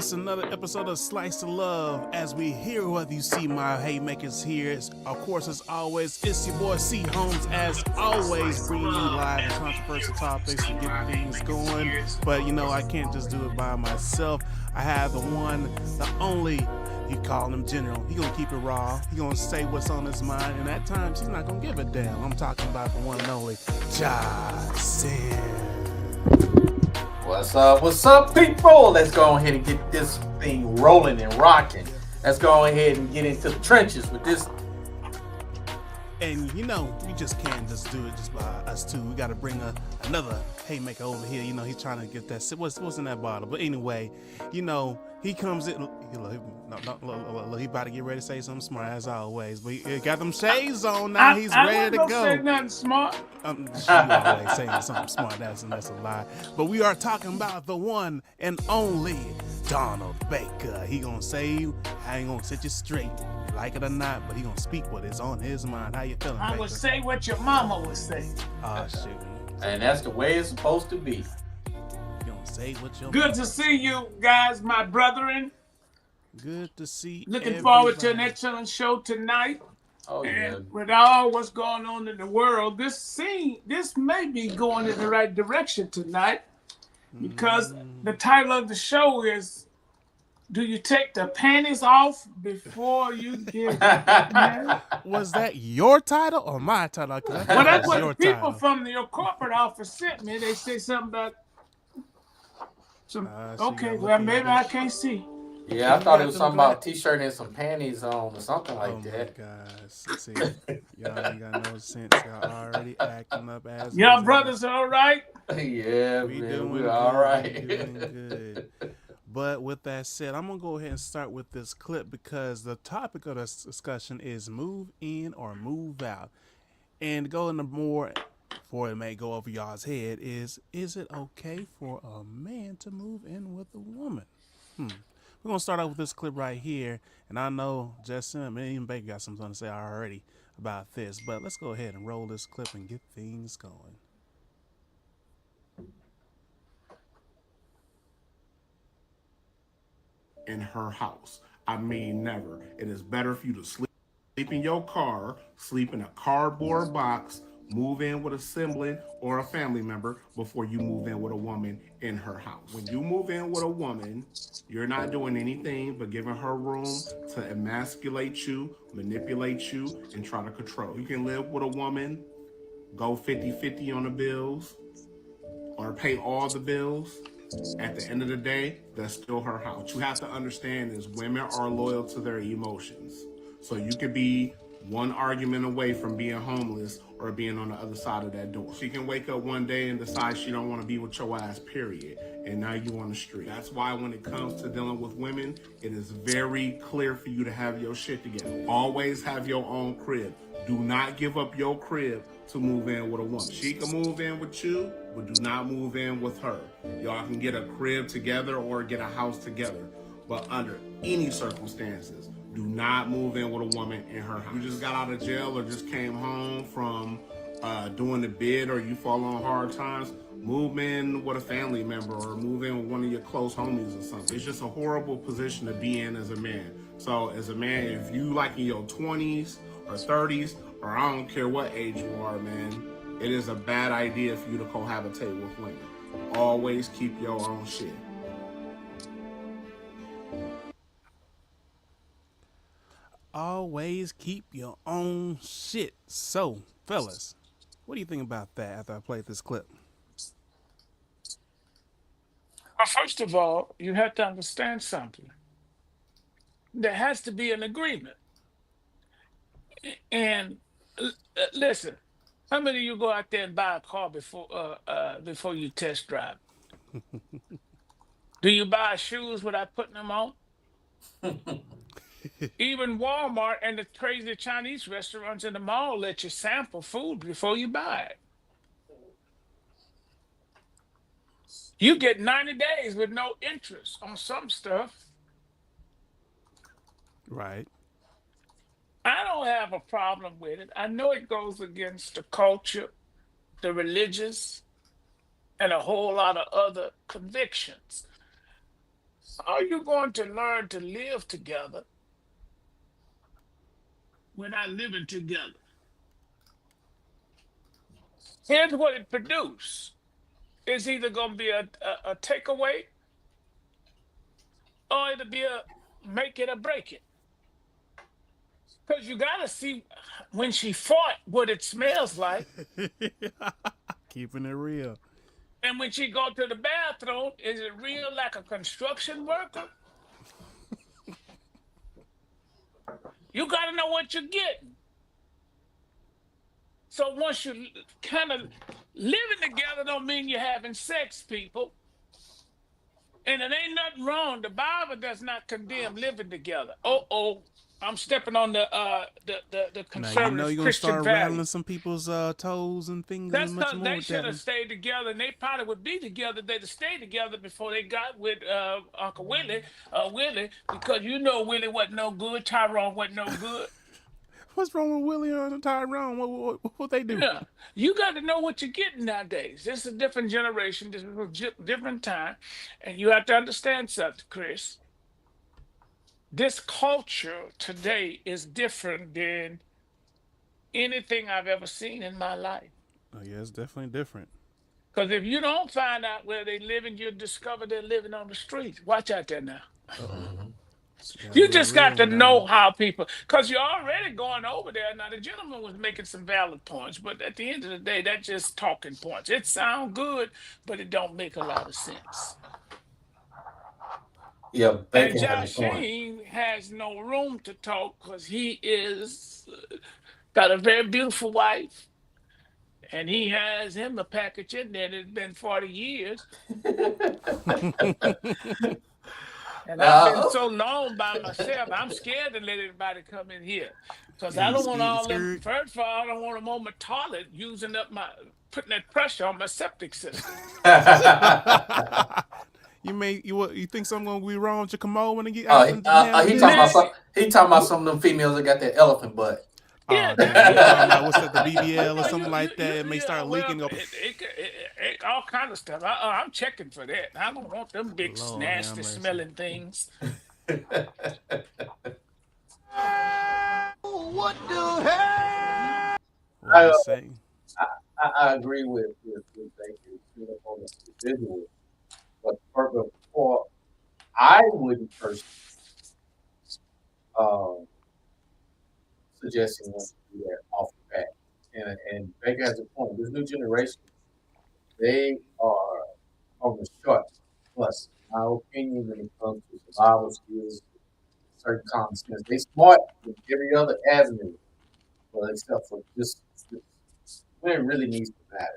It's another episode of Slice of Love. As we hear what you see, my haymakers here. Of course, as always, it's your boy C. Holmes, as always, bringing you live and controversial topics to get things going. But you know, I can't just do it by myself. I have the one, the only. You call him General. He gonna keep it raw. He gonna say what's on his mind, and at times he's not gonna give a damn. I'm talking about the one and only Johnson. What's up, people? Let's go ahead and get this thing rolling and rocking. Let's go ahead and get into the trenches with this. And you know, we just can't just do it just by us two. We gotta bring another haymaker over here. You know, he's trying to get that. What's in that bottle? But anyway, you know, he comes in. He about to get ready to say something smart as always. But he got them shades on now. He's ready to go. Say nothing smart. She always saying something smart. That's a lie. But we are talking about the one and only Donald Baker. He gonna say, I ain't gonna set you straight. Like it or not, but he gonna speak what is on his mind. How you feeling, I Baker? would say what your mama would say. Oh, shoot. And that's the way it's supposed to be. You gonna say what your Good to see you guys, my brethren. Good to see Looking forward to an excellent show tonight. Oh, yeah. And with all what's going on in the world, this may be going in the right direction tonight, because the title of the show is, do you take the panties off before you get married? Was that your title or my title? Well, that's what your the people title. from your corporate office sent me. They say something about some. Okay, well, maybe I can't see. Yeah, I thought it was something about a t-shirt and some panties on or something like that. Oh, my gosh. See, y'all ain't got no sense. Y'all already acting up as Your brothers are all right? Yeah, we man, doing we're good. all right. We doing good. But with that said, I'm going to go ahead and start with this clip because the topic of this discussion is move in or move out. And to go into more, before it may go over y'all's head, is it okay for a man to move in with a woman? We're going to start off with this clip right here. And I know Justin and even Baker got something to say already about this. But let's go ahead and roll this clip and get things going. In her house. I mean, never. It is better for you to sleep in your car, sleep in a cardboard box, move in with a sibling or a family member before you move in with a woman in her house. When you move in with a woman, you're not doing anything but giving her room to emasculate you, manipulate you, and try to control. You can live with a woman, go 50-50 on the bills, or pay all the bills. At the end of the day, that's still her house. What you have to understand is women are loyal to their emotions. So you could be one argument away from being homeless or being on the other side of that door. She can wake up one day and decide she don't want to be with your ass, period. And now you on the street. That's why when it comes to dealing with women, it is very clear for you to have your shit together. Always have your own crib. Do not give up your crib to move in with a woman. She can move in with you, but do not move in with her. Y'all can get a crib together or get a house together. But under any circumstances, do not move in with a woman in her house. You just got out of jail or just came home from doing the bid, or you fall on hard times, move in with a family member or move in with one of your close homies or something. It's just a horrible position to be in as a man. So as a man, if you like in your 20s or 30s, or I don't care what age you are, man, it is a bad idea for you to cohabitate with women. Always keep your own shit. Always keep your own shit. So, fellas, what do you think about that after I played this clip? Well, first of all, you have to understand something. There has to be an agreement. And listen, how many of you go out there and buy a car before you test drive? Do you buy shoes without putting them on? Even Walmart and the crazy Chinese restaurants in the mall let you sample food before you buy it. You get 90 days with no interest on some stuff. Right. I don't have a problem with it. I know it goes against the culture, the religious, and a whole lot of other convictions. How are you going to learn to live together without living together? Here's what it produces. It's either going to be a takeaway or it'll be a make it or break it. Because you got to see when she fought what it smells like. Keeping it real. And when she go to the bathroom, is it real like a construction worker? You got to know what you're getting. So once you kind of living together don't mean you're having sex, people. And it ain't nothing wrong. The Bible does not condemn living together. Oh, I'm stepping on the Now you know conservative you're gonna Christian start rattling values. some people's toes and things and That's much because more they with should that have one. stayed together, and they probably would be together. They'd have stayed together before they got with Uncle Willie, Willie, because you know Willie wasn't no good, Tyrone wasn't no good. What's wrong with Willie and Tyrone? What they do? Yeah, you got to know what you're getting nowadays. This is a different generation, this is a different time, and you have to understand something, Chris. This culture today is different than anything I've ever seen in my life. Oh yeah, it's definitely different. Because if you don't find out where they living, you'll discover they're living on the streets. Watch out there now. Uh oh. Mhm. Gotta You be a just real got to one down know there. how people, because you're already going over there. Now, the gentleman was making some valid points, but at the end of the day, that's just talking points. It sounds good, but it don't make a lot of sense. Yeah, And Baker has a point. Joshine has no room to talk because he is got a very beautiful wife, and he has him a package in there that's been 40 years. And I've been uh, so long by myself, I'm scared to let anybody come in here. Because Yeah, I you don't want scared, all them, scared. first of all, I don't want them on my toilet using up my, putting that pressure on my septic system. You may you think something gonna be wrong with your commode when it get out and handle he talking about business? Man, some. He talking about you, some of them females that got that elephant butt. yeah, Oh dang, you talking about what's that? The well, BBL or no, something like that? It may yeah, start well, leaking. Go, all kind of stuff. I'm checking for that. I don't want them big, Lord have nasty mercy. smelling things. What I, you say? I agree with Baker. You know, on the individual, but for I wouldn't personally um, suggest anyone to do that off the bat. And Baker has a point. This new generation, they are on the short bus. In my opinion, when it comes to survival skills, certain common sense, they smart in every other avenue, well, except for this when it really needs to matter.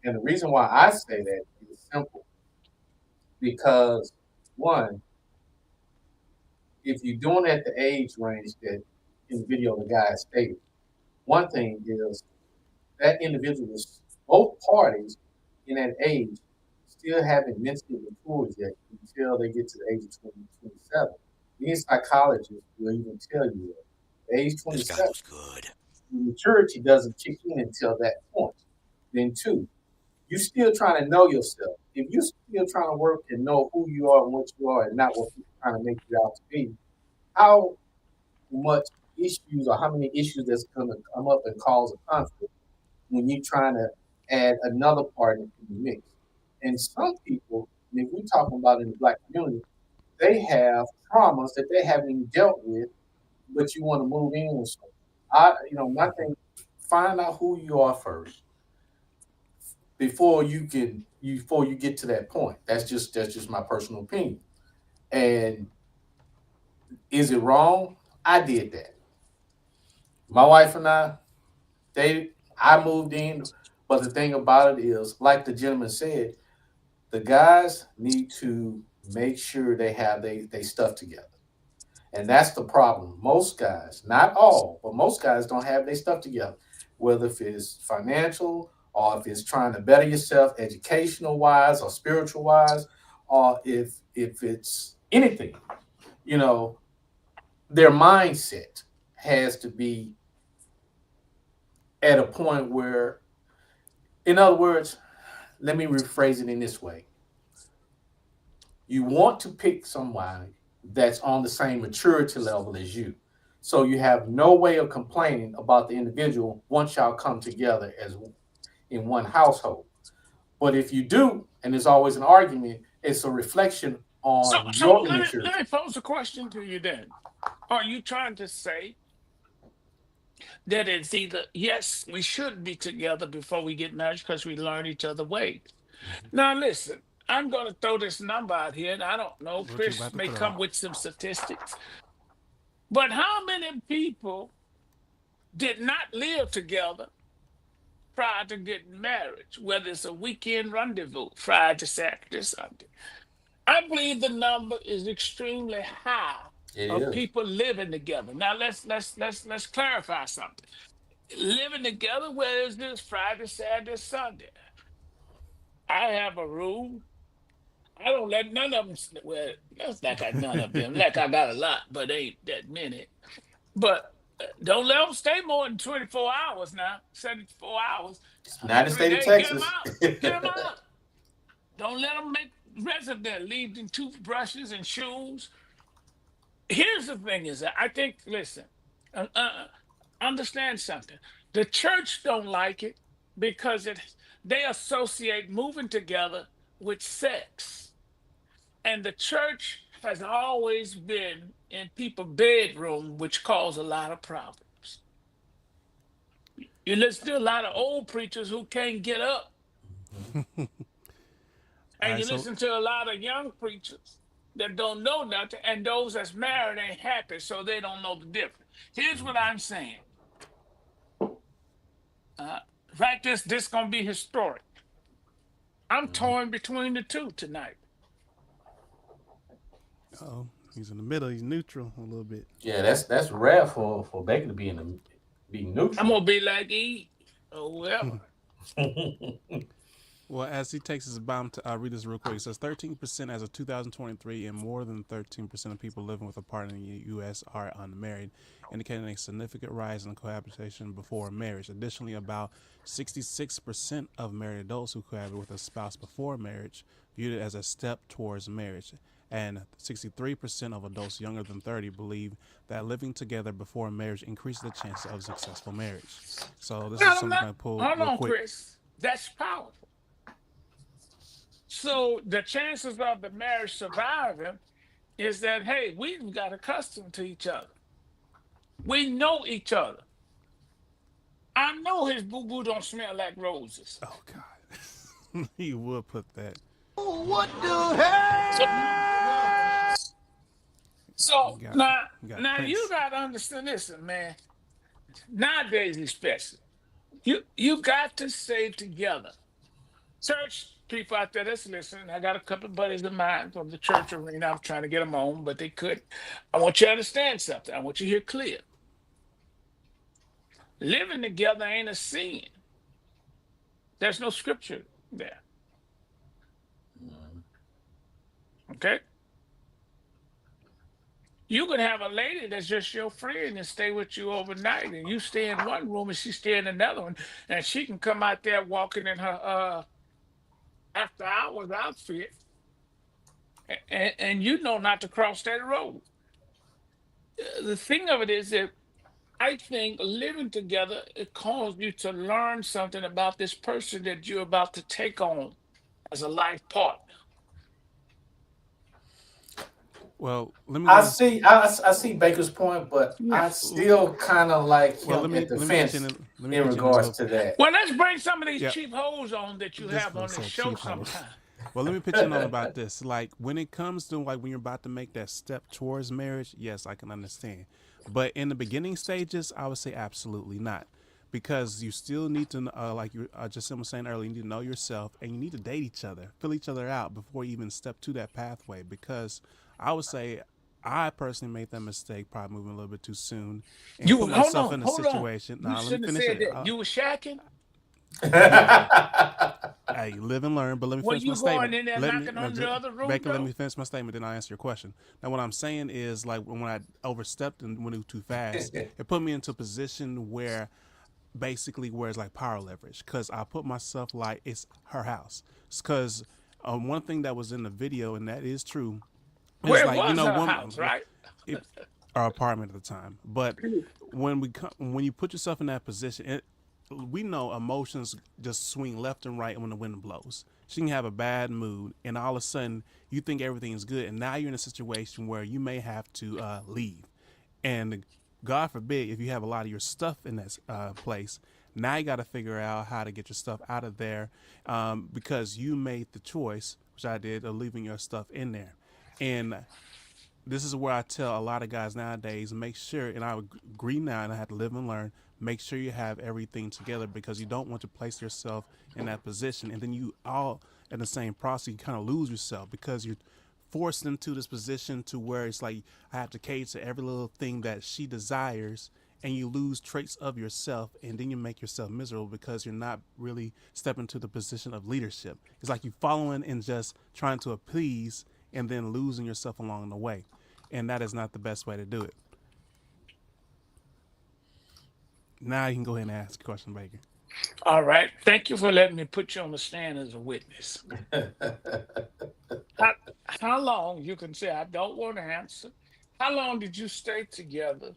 And the reason why I say that is simple because one, if you're doing at the age range that in the video the guy stated, one thing is that individual is both parties in that age still haven't mentally matured yet until they get to the age of 20, 27. Many psychologists will even tell you that age 27, maturity doesn't kick in until that point. Then two, you still trying to know yourself. If you still trying to work and know who you are and what you are and not what people trying to make you out to be, how much issues or how many issues that's going to come up and cause a conflict when you're trying to add another part into the mix. And some people, if we're talking about in the black community, they have traumas that they haven't even dealt with, but you want to move in with something. My thing, find out who you are first before you get to that point. That's just my personal opinion. And is it wrong? I did that. My wife and I moved in, but the thing about it is, like the gentleman said, the guys need to make sure they have they stuff together. And that's the problem. Most guys, not all, but most guys don't have their stuff together, whether if it's financial or if it's trying to better yourself educational wise or spiritual wise, or if it's anything, you know, their mindset has to be at a point where, in other words, let me rephrase it in this way. You want to pick somebody that's on the same maturity level as you. So you have no way of complaining about the individual once y'all come together as in one household. But if you do, and there's always an argument, it's a reflection So, on so your let me immaturity. pose a question to you then. Are you trying to say that it's either yes, we should be together before we get married because we learn each other ways? Now, listen, I'm going to throw this number out here, and I don't know. What you Chris about to may throw? come with some statistics, but how many people did not live together prior to getting married, whether it's a weekend rendezvous, Friday, Saturday, Sunday? I believe the number is extremely high It of is. people living together. Now let's clarify something. Living together, where is this Friday, Saturday, Sunday? I have a rule. I don't let none of them. Well, that's like I none of them. Like I got a lot, but ain't that many. But don't let them stay more than 24 hours now. 74 hours It's out of United States of 3 days. Get them Texas. out. Get them out. Don't let them make resident leave them toothbrushes and shoes. Here's the thing: is that I think. Listen, uh, uh, understand something. The church don't like it because they associate moving together with sex. And the church has always been in people's bedroom, which cause a lot of problems. You listen to a lot of old preachers who can't get up, All and right, you so listen to a lot of young preachers that don't know nothing, and those that's married ain't happy, so they don't know the difference. Here's what I'm saying. Uh, right, this gonna be historic. I'm torn between the two tonight. oh, he's in the middle. He's neutral a little bit. Yeah, that's rare for Baker to be in the be I'm neutral. gonna be like E or whoever. Well, as he takes his bomb, to read this real quick. It says 13% as of 2023, and more than 13% of people living with a partner in the U.S. are unmarried, indicating a significant rise in cohabitation before marriage. Additionally, about 66% of married adults who cohabit with a spouse before marriage viewed it as a step towards marriage. And 63% of adults younger than 30 believe that living together before marriage increases the chances of successful marriage. So this is No, something no, I pulled hold real on, quick. Chris. That's powerful. So the chances of the marriage surviving is that hey, we've got accustomed to each other. We know each other. I know his boo boo don't smell like roses. Oh God, he would put that. What the So, hell? so You got now, you got now you Prince. gotta understand. Listen, man. Nowadays, especially, you got to stay together. Church people out there that's listening, I got a couple of buddies of mine from the church arena. I'm trying to get them on, but they couldn't. I want you to understand something. I want you to hear clear. Living together ain't a sin. There's no scripture there. Okay? You could have a lady that's just your friend and stay with you overnight, and you stay in one room and she stay in another one, and she can come out there walking in her after hours outfit, and you know not to cross that road. The thing of it is that I think living together it calls you to learn something about this person that you're about to take on as a life partner. Well, let me go I ahead. see, I see Baker's point, but Yeah. I still kind of like Well, him at the let me pitch in. fence Let me in pitch in this regards real. to that. Well, let's bring some of these Yeah, cheap hoes on that you this have fool on this said show cheap hoes. sometime. Well, let me pitch in on about this. Like when it comes to like when you're about to make that step towards marriage, yes, I can understand. But in the beginning stages, I would say absolutely not, because you still need to, like you just was saying earlier, you need to know yourself and you need to date each other, fill each other out before you even step to that pathway. Because I would say I personally made that mistake, probably moving a little bit too soon, and You put hold myself on, in a hold on. situation. You Now, let me shouldn't have finish said it. that. You were shacking. Yeah, hey, live and learn. But let me Were finish my you statement. going in there Let me, knocking on the other room Baker, let door? me finish my statement. Then I'll answer your question. Now, what I'm saying is, like, when I overstepped and went too fast, it put me into a position where basically where it's like power leverage because I put myself like it's her house. Because One thing that was in the video, and that is true, is Where like was her women, house, right? it, our apartment at the time. But when you put yourself in that position, we know emotions just swing left and right when the wind blows. She can have a bad mood, and all of a sudden you think everything's good, and now you're in a situation where you may have to leave. And God forbid if you have a lot of your stuff in this place, now you got to figure out how to get your stuff out of there because you made the choice, which I did, of leaving your stuff in there. And this is where I tell a lot of guys nowadays, make sure, and I agree now, and I have to live and learn, make sure you have everything together because you don't want to place yourself in that position. And then you all, in the same process, you kind of lose yourself because you're forced into this position to where it's like, I have to cater to every little thing that she desires, and you lose traits of yourself, and then you make yourself miserable because you're not really stepping to the position of leadership. It's like you following and just trying to appease and then losing yourself along the way. And that is not the best way to do it. Now you can go ahead and ask a question, Baker. All right. Thank you for letting me put you on the stand as a witness. How long, you can say, I don't want to answer. How long did you stay together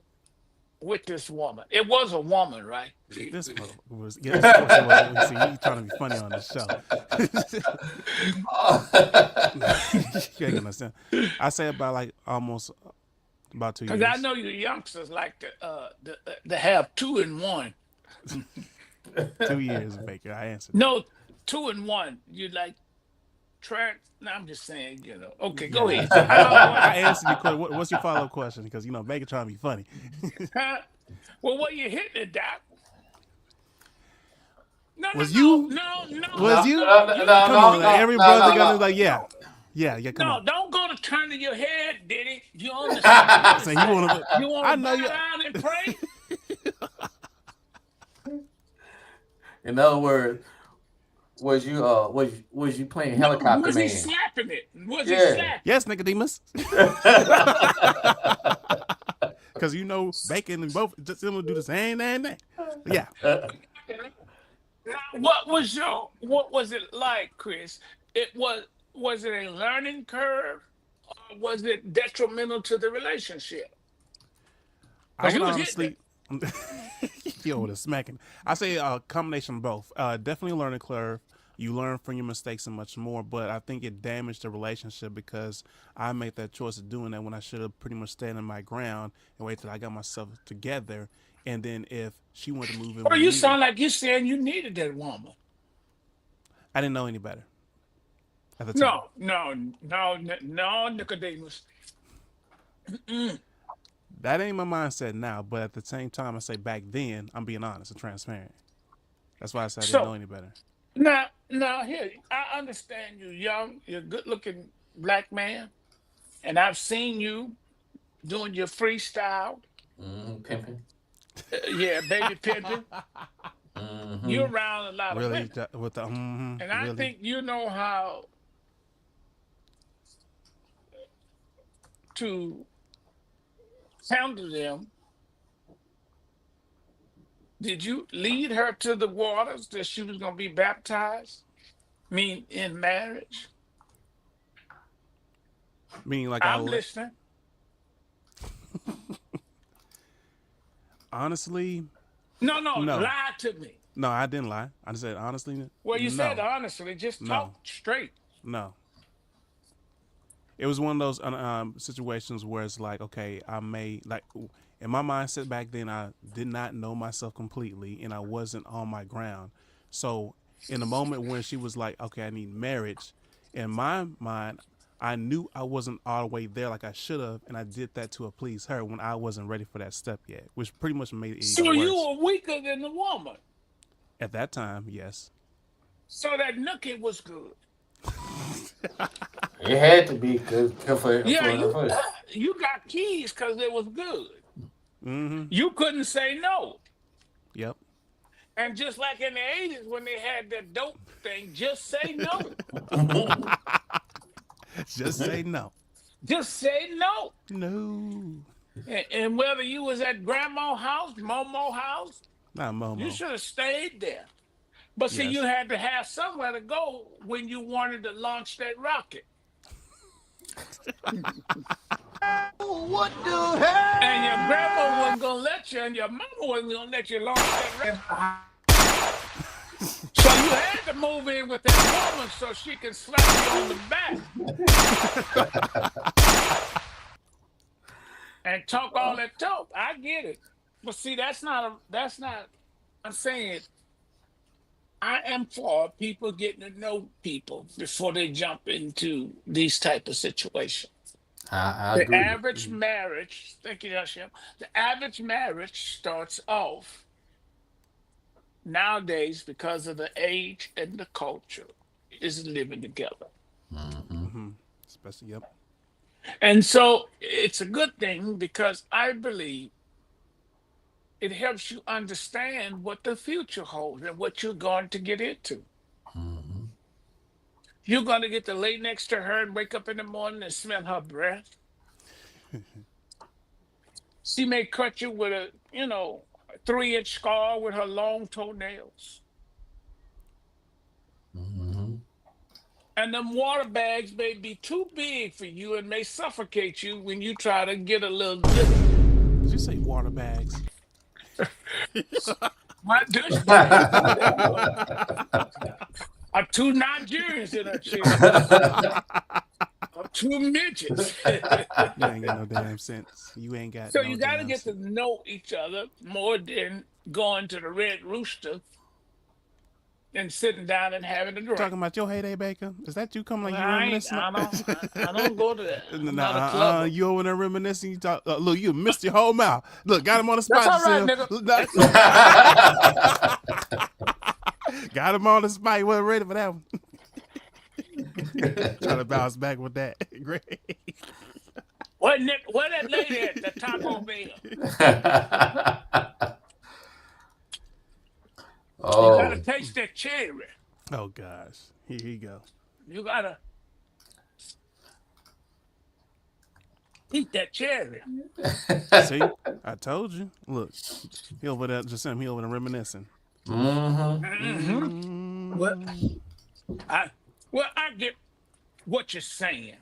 with this woman? It was a woman, right? This was, yes, of course it was. See, you trying to be funny on this show. You ain't gonna understand. I say about like almost about 2 years. Because I know you youngsters like to have 2 in 1. 2 years, Baker. I answered. No, 2 in 1. You like no, I'm just saying, Okay, go ahead. I answered your question. What's your follow-up question? Because Baker trying to be funny. Well, what you hitting it, Doc? No, Was no, you? no, no. Was you? No, Come on, no, every no, brother no, gonna no. be like, yeah. Come No, on. don't go to turn of your head, Diddy. You understand? So you want to? You want I to know bow you. down and pray? In other words, was you playing helicopter Was he man? slapping it? Was he Yeah. slapping? Yes, Nicodemus. Because Bacon and both just them do the same thing. Yeah. Now, what was it like, Chris? Was it a learning curve, or was it detrimental to the relationship? I Because would you was hitting honestly, the smacking. I say a combination of both. Definitely a learning curve. You learn from your mistakes and much more, but I think it damaged the relationship because I made that choice of doing that when I should have pretty much stayed in my ground and wait till I got myself together. And then if she wanted to move in Or with you me, sound like you're saying you needed that woman. I didn't know any better at the time. No, Nicodemus. That ain't my mindset now, but at the same time, I say back then, I'm being honest and transparent. That's why I said I didn't know So any better. now here, I understand you young, you're a good looking black man, and I've seen you doing your freestyle. Pimping. Yeah, baby pimping. You're around a lot of Really, women. with the And I really, think you know how to handle them. Did you lead her to the waters that she was going to be baptized? Mean in marriage? meaning like I'm listening. honestly, No, no, lie to me. no, I didn't lie. I said honestly, Well, you said no, honestly, just no, talk straight. no. It was one of those situations where it's like, okay, I may like in my mindset back then, I did not know myself completely, and I wasn't on my ground. So in the moment when she was like, okay, I need marriage, in my mind, I knew I wasn't all the way there like I should have, and I did that to please her when I wasn't ready for that step yet, which pretty much made it So even you worse. were weaker than the woman. At that time, yes. So that nookie was good. It had to be good for Yeah, her first. you got keys because it was good. Mm-hmm. You couldn't say no. Yep. And just like in the 80s when they had that dope thing, just say no. Just say no. Just say no. No. And whether you was at grandma's house, Momo house, Not you Momo. should have stayed there. But see, you Yes. had to have somewhere to go when you wanted to launch that rocket. What the And your grandma hell? wasn't gonna let you, and your mama wasn't gonna let you launch that rocket. So you had to move in with that woman so she can slap you on the back and talk all that talk. I get it. But see, that's not I'm saying I am for people getting to know people before they jump into these type of situations. I The agree. average marriage, thank you, Hashem. The average marriage starts off nowadays because of the age and the culture is living together. Mm-hmm. Especially, yep. And so it's a good thing because I believe it helps you understand what the future holds and what you're going to get into. Mm-hmm. You're going to get to lay next to her and wake up in the morning and smell her breath. She may cut you with a, 3-inch scar with her long toenails. Mm-hmm. And them water bags may be too big for you and may suffocate you when you try to get a little dip. Did you say water bags? My douchebag. Are two Nigerians in her chest. Or two midgets. You ain't got no damn sense. You ain't got So no you got to damn get to sense. know each other more than going to the Red Rooster and sitting down and having a drink. Talking about your heyday, Baker? Is that you coming Well, like you reminiscing? I don't go to that. I'm not a Nah, clubber. you over there reminiscing. You talk. Look, you missed your whole mouth. Look, got him on the That's spot. all right, Yourself. nigga. Look, That's all right. got him on the spot. He wasn't ready for that one. Trying to bounce back with that. Great. Where that lady at the Taco Bell? You Oh, gotta taste that cherry. Oh gosh. Here you go. You gotta eat that cherry. See, I told you. Look, he over there. Just him. He over there reminiscing. mm-hmm. Hmm. Well, Mm. I I get what you're saying.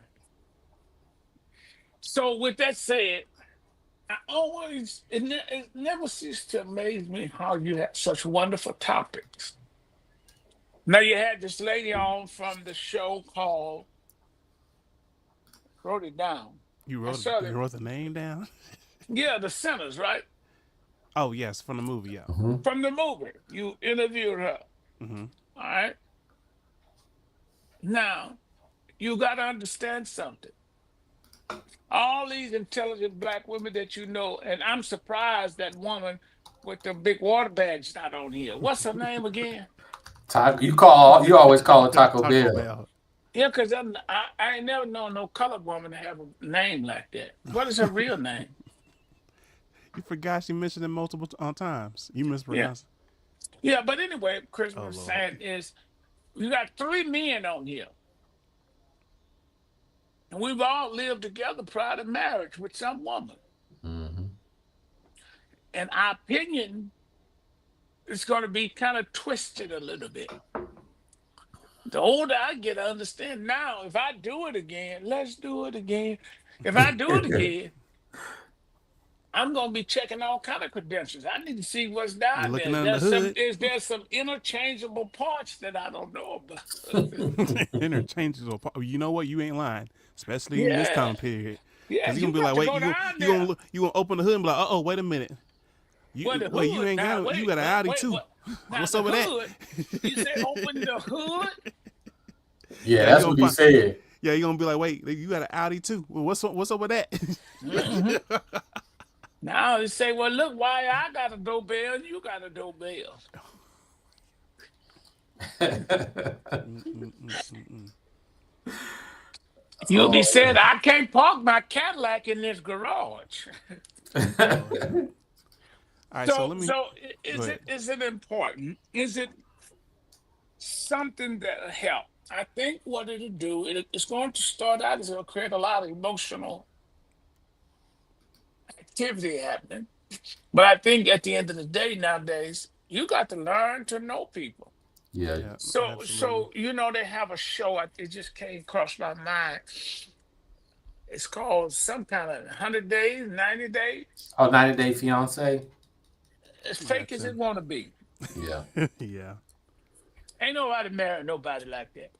So with that said, it never ceases to amaze me how you have such wonderful topics. Now you had this lady on from the show called wrote it down. You I wrote. saw You that. wrote the name down. Yeah, the Sinners, right? Oh yes, from the movie. Yeah. Mm-hmm. From the movie. You interviewed her. Mm-hmm. All right. Now, you gotta understand something. All these intelligent black women that you know, and I'm surprised that woman with the big water bag's not on here. What's her name again? You always call it Taco Taco Bell. Bell. Yeah, because I ain't never known no colored woman to have a name like that. What is her real name? You forgot she mentioned it multiple times. You Yeah. mispronounced. Yeah, but anyway, Chris Oh was Lord. saying is you got three men on here. And we've all lived together prior to marriage with some woman. Mm-hmm. And our opinion is going to be kind of twisted a little bit. The older I get, I understand now. If I do it again, let's do it again. If I do it again, I'm gonna be checking all kind of credentials. I need to see what's You're down there. looking under the hood. Is there some interchangeable parts that I don't know about? Interchangeable. You know what? You ain't lying, especially in this Yeah, time period. yeah. Cause you gonna You be got like, to wait, go down there. you gonna open the hood and be like, oh, wait a minute. Well, You the wait, you hood ain't now. got you got an Audi Wait. too. What? Now What's the up with that? hood. You say open the hood. Yeah, Yeah, you that's gonna what he find. said. Yeah, you gonna be like, wait, you got an Audi too. Well, what's up with that? Mhm. Now they say, well, look, why I got a doorbell and you got a doorbell. Mm-mm-mm-mm-mm. You'll be Oh said, I can't park my Cadillac in this garage. Oh yeah. All right, so So, let me so go ahead. is it important? Is it something that'll help? I think what it'll do, it's going to start out as it'll create a lot of emotional activity happening. But I think at the end of the day nowadays, you got to learn to know people. Yeah. Yeah, absolutely. So they have a show. It just came across my mind. It's called some kind of 100 days, 90 days. Oh, 90 Day Fiance. As fake as Gotcha. it want to be. Yeah. Yeah. Ain't nobody married nobody like that.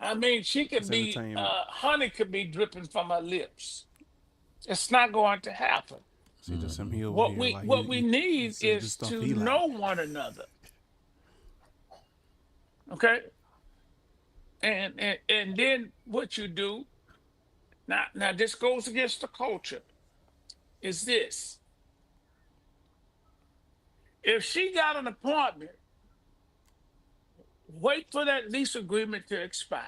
I mean, she It's could be, entertainment. honey could be dripping from her lips. It's not going to happen. See, just him, he over What here we like what we he need said the is stuff to he like. know one another. Okay, and then what you do now this goes against the culture. Is this if she got an apartment, wait for that lease agreement to expire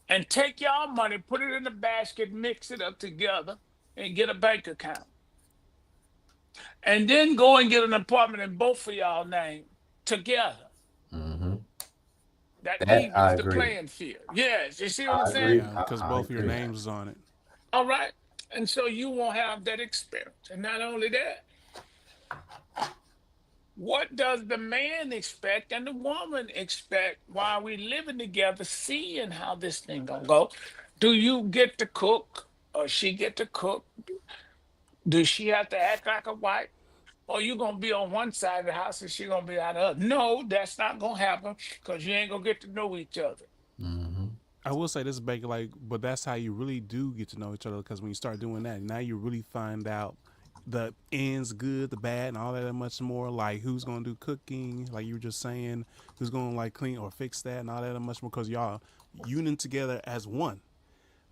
and take y'all money, put it in a basket, mix it up together, and get a bank account. And then go and get an apartment in both of y'all name together. Hmm. That That I evens the agree. playing field. Yes, you see what I'm I saying? agree. Yeah, because I both of your agree. names is on it. All right. And so you won't have that experience. And not only that, what does the man expect and the woman expect while we living together, seeing how this thing gonna go? Do you get to cook or she get to cook? Does she have to act like a wife? Or you gonna be on one side of the house and she gonna be on the other? No, that's not gonna happen because you ain't gonna get to know each other. Hmm. I will say this, Baker, like, but that's how you really do get to know each other. Because when you start doing that, now you really find out the ends, good, the bad, and all that and much more. Like who's gonna do cooking, like you were just saying, who's gonna like clean or fix that, and all that and much more. Because y'all union together as one.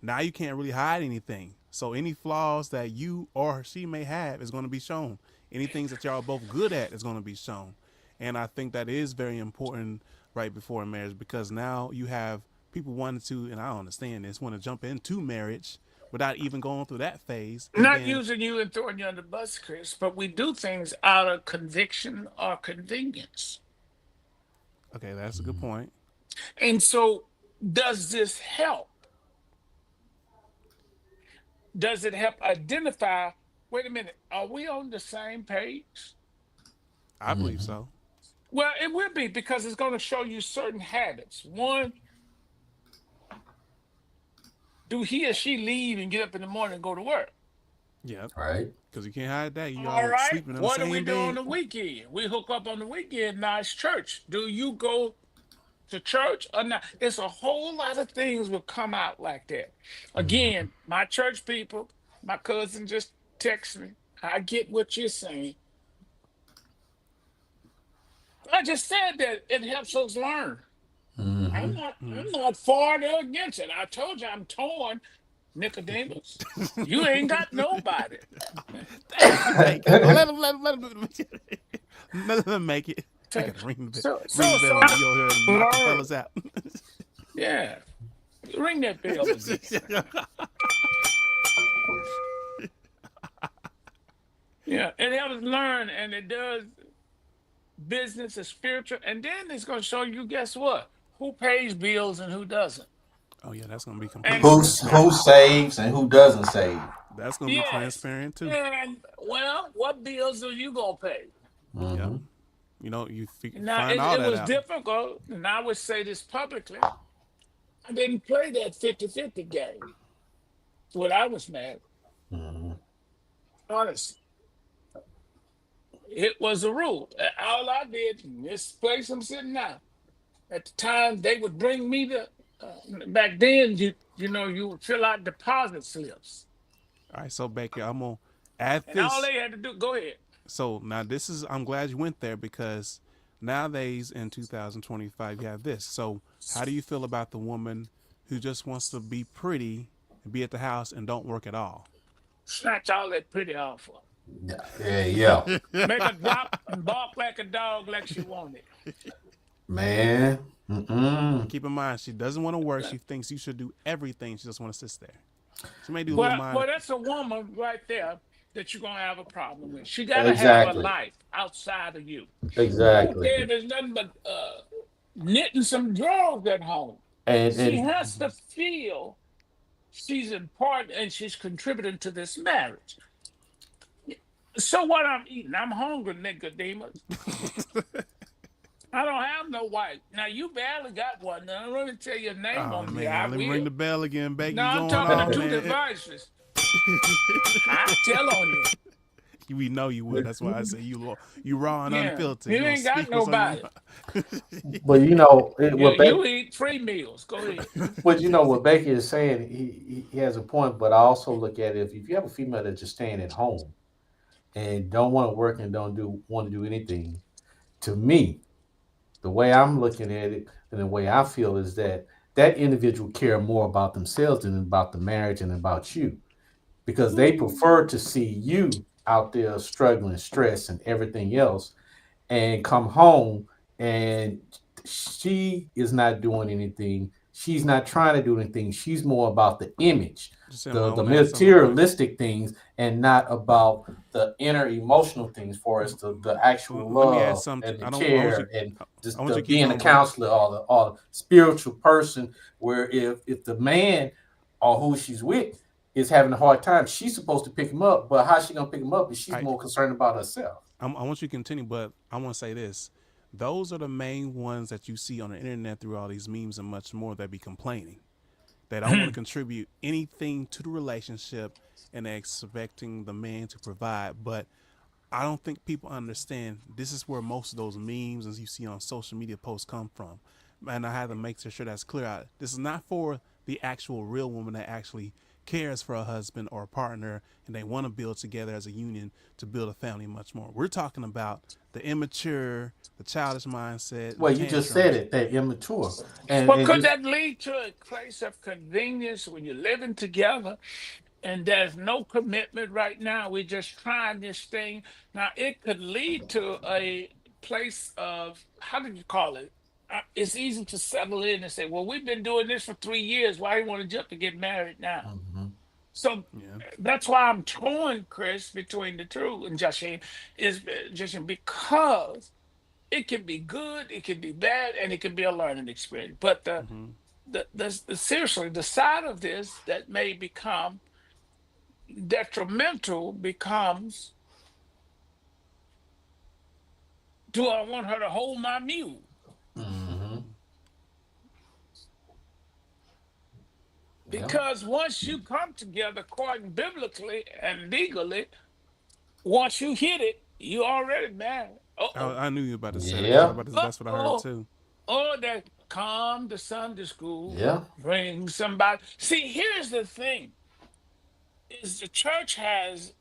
Now you can't really hide anything. So any flaws that you or she may have is going to be shown. Any things that y'all are both good at is going to be shown. And I think that is very important right before marriage because now you have people wanting to, and I don't understand this, want to jump into marriage without even going through that phase. And Not then, using you and throwing you under the bus, Chris, but we do things out of conviction or convenience. okay, that's a good point. And so, does this help? Does it help identify? Wait a minute, are we on the same page? I believe so. Well, it will be because it's going to show you certain habits. One, do he or she leave and get up in the morning and go to work? Yep. Right. Because you can't hide that. You All all right. sleeping in the What do we same do on bed. the weekend? We hook up on the weekend. Now it's church. Do you go to church or not? It's a whole lot of things will come out like that. Again, my church people, my cousin just text me. I get what you're saying. I just said that it helps us learn. I'm Hmm. not I'm not for or against it. I told you I'm torn, Nicodemus. You ain't got nobody. Dang, Baker. Let him make it. I So gotta ring the bell so and be over here knocking learn. fellas out. Yeah. Ring that bell again. Yeah. It helps learn and it does business and spiritual. And then it's gonna show you, guess what? Who pays bills and who doesn't. Oh yeah, that's gonna be And completely Who transparent. saves and who doesn't save? That's gonna be yes. transparent too. And well, what bills are you gonna pay? Yep. Hmm. You know, you Now find it, all it that was out. difficult, and I would say this publicly. I didn't play that 50-50 game when I was married. Hmm. Honestly. It was a rule. All I did in this place I'm sitting now. At the time, they would bring me the. Back then, you would fill out deposit slips, All right, so Baker, I'm gonna add and all this. they had to do. Go ahead. So now this is I'm glad you went there because nowadays in 2025 you have this. So how do you feel about the woman who just wants to be pretty and be at the house and don't work at all? Snatch all that pretty off of her. Yeah. Yeah. Yeah. Make her drop and bark like a dog, like she wanted. Man. And Mm-mm. keep in mind she doesn't want to work. She thinks you should do everything. She just want to sit there. She may do a little Well, minor. that's a woman right there that you're gonna have a problem with. She gotta have a Exactly. life outside of you. She don't Exactly. care if there's nothing but knitting some drawers at home. She And has to feel she's important and she's contributing to this marriage. So what I'm eating, I'm hungry, Nicodemus. I don't have no wife. Now you barely got one. Now I'm gonna tell your name Oh on here. I man, let me ring will. the bell again, No, Becky. You I'm going talking to off, two man? devices. I tell on you. We know you would. That's why I say you raw and Yeah, unfiltered. you You don't ain't got speak what's on your nobody. mind. But You you eat free meals. Go ahead. what Becky is saying, he has a point. But I also look at it, if you have a female that's just staying at home and don't want to work and don't do want to do anything, to me, the way I'm looking at it and the way I feel is that that individual care more about themselves than about the marriage and about you, because they prefer to see you out there struggling, stress, and everything else, and come home and she is not doing anything. She's not trying to do anything. She's more about the image, Just saying, I the want to add something real quick. materialistic things, and not about the inner emotional things for us, the actual Let me add love something. and the I don't. I want you. care and I just want the you to keep being a going, Becky. counselor or the spiritual person. Where if the man or who she's with is having a hard time, she's supposed to pick him up. But how's she gonna pick him up if she's I more concerned about herself? I want you to continue, but I want to say this. Those are the main ones that you see on the internet through all these memes and much more that be complaining. They don't want to contribute anything to the relationship and they're expecting the man to provide. But I don't think people understand this is where most of those memes as you see on social media posts come from. And I have to make sure that's clear out. This is not for the actual real woman that actually cares for a husband or a partner and they want to build together as a union to build a family much more. We're talking about the immature, the childish mindset, the Well, you just said tantrums. it. They're immature, and Well, and could just that lead to a place of convenience when you're living together and there's no commitment right now? We're just trying this thing. Now, it could lead to a place of, how did you call it? It's easy to settle in and say, well, we've been doing this for 3 years. Why do you want to jump to get married now? Mhm. So Yeah. that's why I'm torn, Chris, between the two and Joshing, is just because it can be good, it can be bad, and it can be a learning experience. But Mm-hmm. the seriously, the side of this that may become detrimental becomes, do I want her to hold my mule? Mhm. Mm-hmm. Yeah. Because once you come together, according biblically and legally, once you hit it, you already married. Uh-oh. I knew you were about to say that because Yeah. that's what I heard Uh-oh. too. Or that come to Sunday school, Yeah. bring somebody. See, here's the thing, is the church has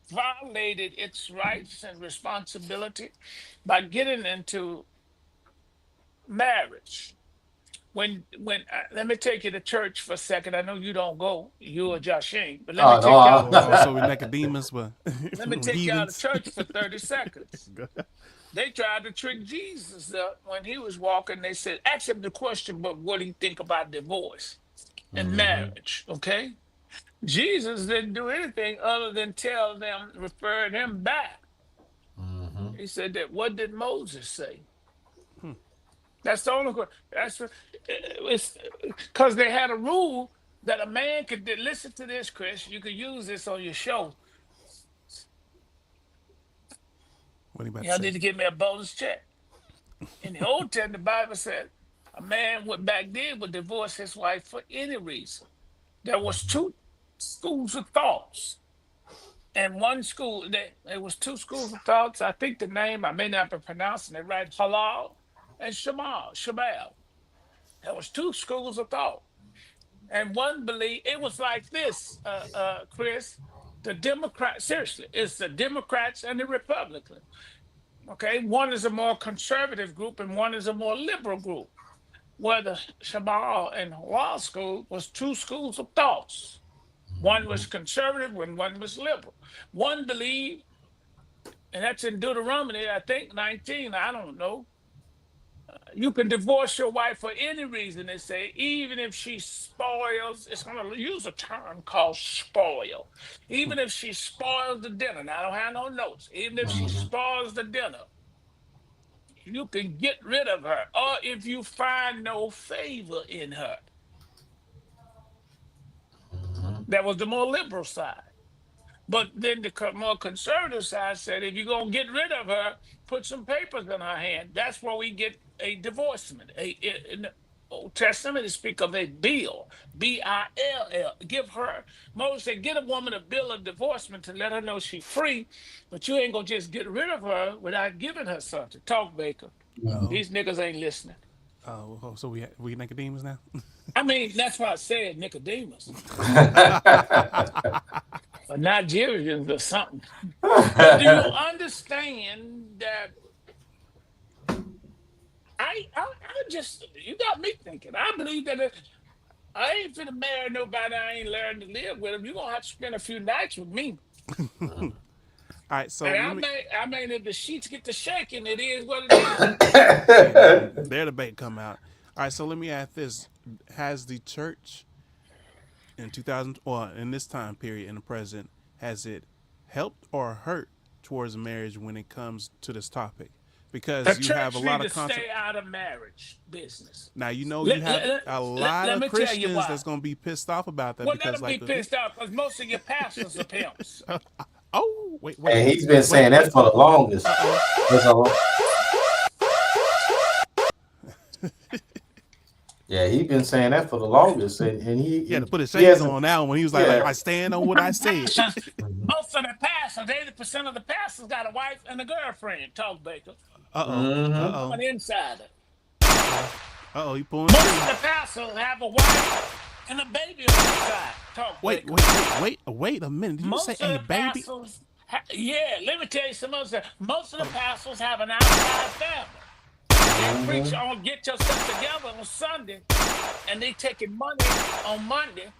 violated its rights and responsibility by getting into marriage. Let me take you to church for a second. I know you don't go, you or Joshing, but let me Oh take y'all. Oh, so we no. Nicodemus, but Let me take y'all to heathens. church for 30 seconds. They tried to trick Jesus when he was walking. They said, ask him the question, but what do you think about divorce and Mhm. marriage? Okay. Jesus didn't do anything other than tell them, refer them back. Mhm. He said that, what did Moses say? Hmm. That's the only question. It's because they had a rule that a man could listen to this, Chris. You could use this on your show. What are you about to Y'all say? need to give me a bonus check. In the Old Testament, the Bible said a man would back then would divorce his wife for any reason. There was two schools of thoughts, and one school there was two schools of thoughts. I think the name I may not be pronouncing it right, halal and shamal. There was two schools of thought, and one believed it was like this, Chris. The Democrats, seriously, it's the Democrats and the Republicans. Okay, one is a more conservative group and one is a more liberal group. Where the Shabbat and Law School was two schools of thoughts. One was conservative and one was liberal. One believed, and that's in Deuteronomy, I think 19, I don't know. You can divorce your wife for any reason, they say, even if she spoils, it's going to use a term called spoil. Even if she spoils the dinner, now I don't have no notes, even if she Mhm. spoils the dinner, you can get rid of her. Or if you find no favor in her, Mhm. that was the more liberal side. But then the more conservative side said, if you're gonna get rid of her, put some papers in her hand. That's where we get a divorcement. In the Old Testament, it speak of a bill, Bill. Give her. Moses said, get a woman a bill of divorcement to let her know she's free, but you ain't gonna just get rid of her without giving her something. Talk, Baker. Oh, These niggas ain't listening. so we Nicodemus now. I mean, that's why I said Nicodemus, but Nigerians or something. But do you understand that I just, you got me thinking. I believe that I ain't finna marry nobody I ain't learned to live with. Them. You're gonna have to spend a few nights with me. All right, so And let me. I mean, if the sheets get to shaking, it is what it is. Hey, their debate come out. All right, so let me ask this: has the church in 2000 or in this time period in the present has it helped or hurt towards marriage when it comes to this topic? The Because you have a church lot need of to contra. stay out of marriage business. Now you know you Let, have let, let, a let, lot let of me tell you Christians why. that's gonna be pissed off about that Well, let because them be like pissed off because most of your pastors are pimps. oh wait wait And he's been wait saying wait that for the longest. uh oh That's all. Yeah, he's been saying that for the longest, and he had to put his he shades hasn't. on now when he was like Yeah. I stand on what I said. Most of the pastors, 80% of the pastors got a wife and a girlfriend. Talk, Baker. Uh oh uh Mm-hmm. I'm oh an insider. uh oh he pulling the Most of trigger. the pastors have a wife and a baby on the side. Talk, Wait Baker. wait wait wait a minute. Did you say Most of a the baby? pastors, yeah, let me tell you some other stuff. Most of the pastors have an outside family. They preach Mm-hmm. on get yourself together on Sunday, and they taking money on Monday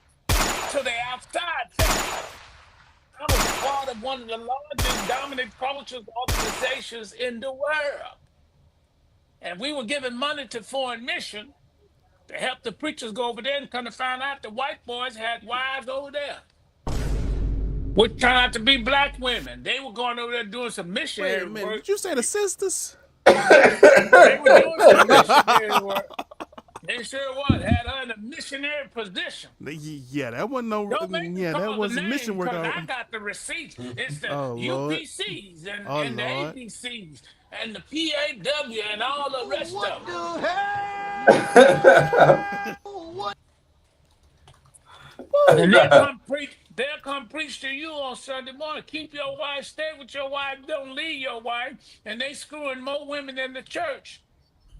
to their outside family. I was a part of one of the largest dominant culture organizations in the world. And we were giving money to foreign mission to help the preachers go over there and come to find out the white boys had wives over there, which turned out to be black women. They were going over there doing some Wait a missionary minute. work. Did you say the sisters? They were doing some missionary work. They sure was. Had her in a missionary position. Yeah, that wasn't no. Don't make me Yeah, that call the wasn't name mission work. because I got the receipts. It's the Oh Lord. UPCs Oh and the Lord. ABCs and the PAW and all the rest What of them. the hell? What? And they'll come preach to you on Sunday morning. Keep your wife, stay with your wife, don't leave your wife. And they screwing more women in the church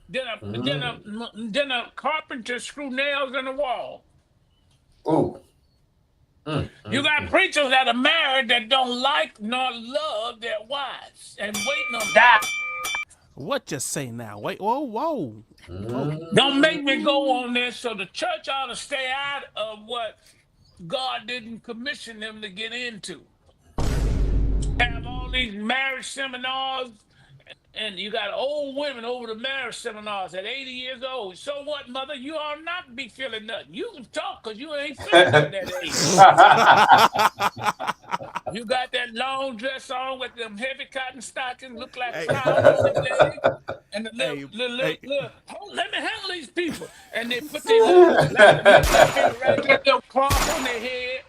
than a than a Mm. than a carpenter screw nails in the wall. Ooh. Mm, You mm, got mm. preachers that are married that don't like nor love their wives and waiting on die. What you say now? Wait. Whoa whoa whoa. Don't make me go on this. So the church ought to stay out of what God didn't commission them to get into. Have all these marriage seminars, and you got old women over the marriage seminars at 80 years old. So what, mother? You ought not be feeling nothing. You can talk because you ain't feeling nothing at 80. You got that long dress on with them heavy cotton stockings, look like Hey flowers on their leg. And the hey hey. let me handle these people. And they put their little, like the middle finger right there, little cross on their head.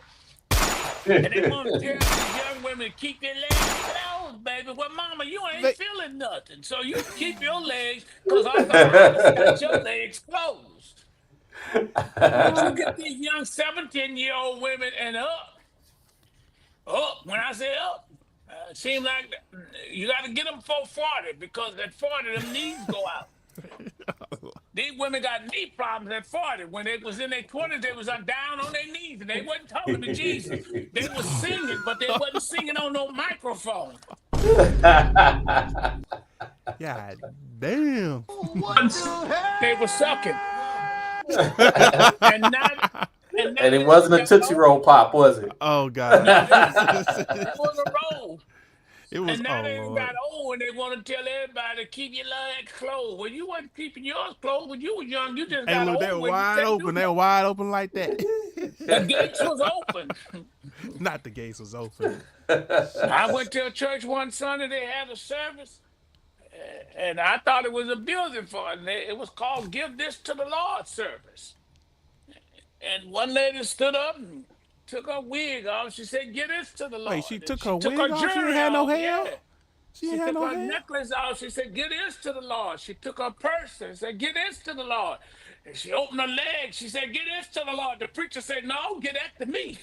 And they want to tell these young women to keep their legs closed, baby. Well, mama, you ain't They, feeling nothing. So you keep your legs, because arthritis got your legs closed. But you get these young 17-year-old women and up. When I say up, it seems like you got to get them before 40 because at 40, them knees go out. These women got knee problems at 40. When they was in their 20s, they was down on their knees and they wasn't talking to Jesus. They was singing, but they wasn't singing on no microphone. God damn. What the They were hell? sucking. And now, and now And it they done wasn't a got Tootsie old. Roll Pop, was it? Oh God. No, it was a roll. It was. And now Oh they done got Lord. old and they want to tell everybody to keep your legs closed. Well, you wasn't keeping yours closed when you was young. You just Hey, got look, they're old when you wide can't do open. They're nothing. wide open like that. The gates was open. Not the gates was open. I went to a church one Sunday. They had a service, and I thought it was a building for it. It was called "Give This to the Lord" service. And one lady stood up and took her wig off. She said, "Get this to the Wait, she Lord." And took she her took wig her off? She ain't jewelry had no off. hair? Yeah. She She ain't had took no her hair? necklace off. She said, "Get this to the Lord." She took her purse and said, "Get this to the Lord." And she opened her leg. She said, "Get this to the Lord." The preacher said, "No, get that to me."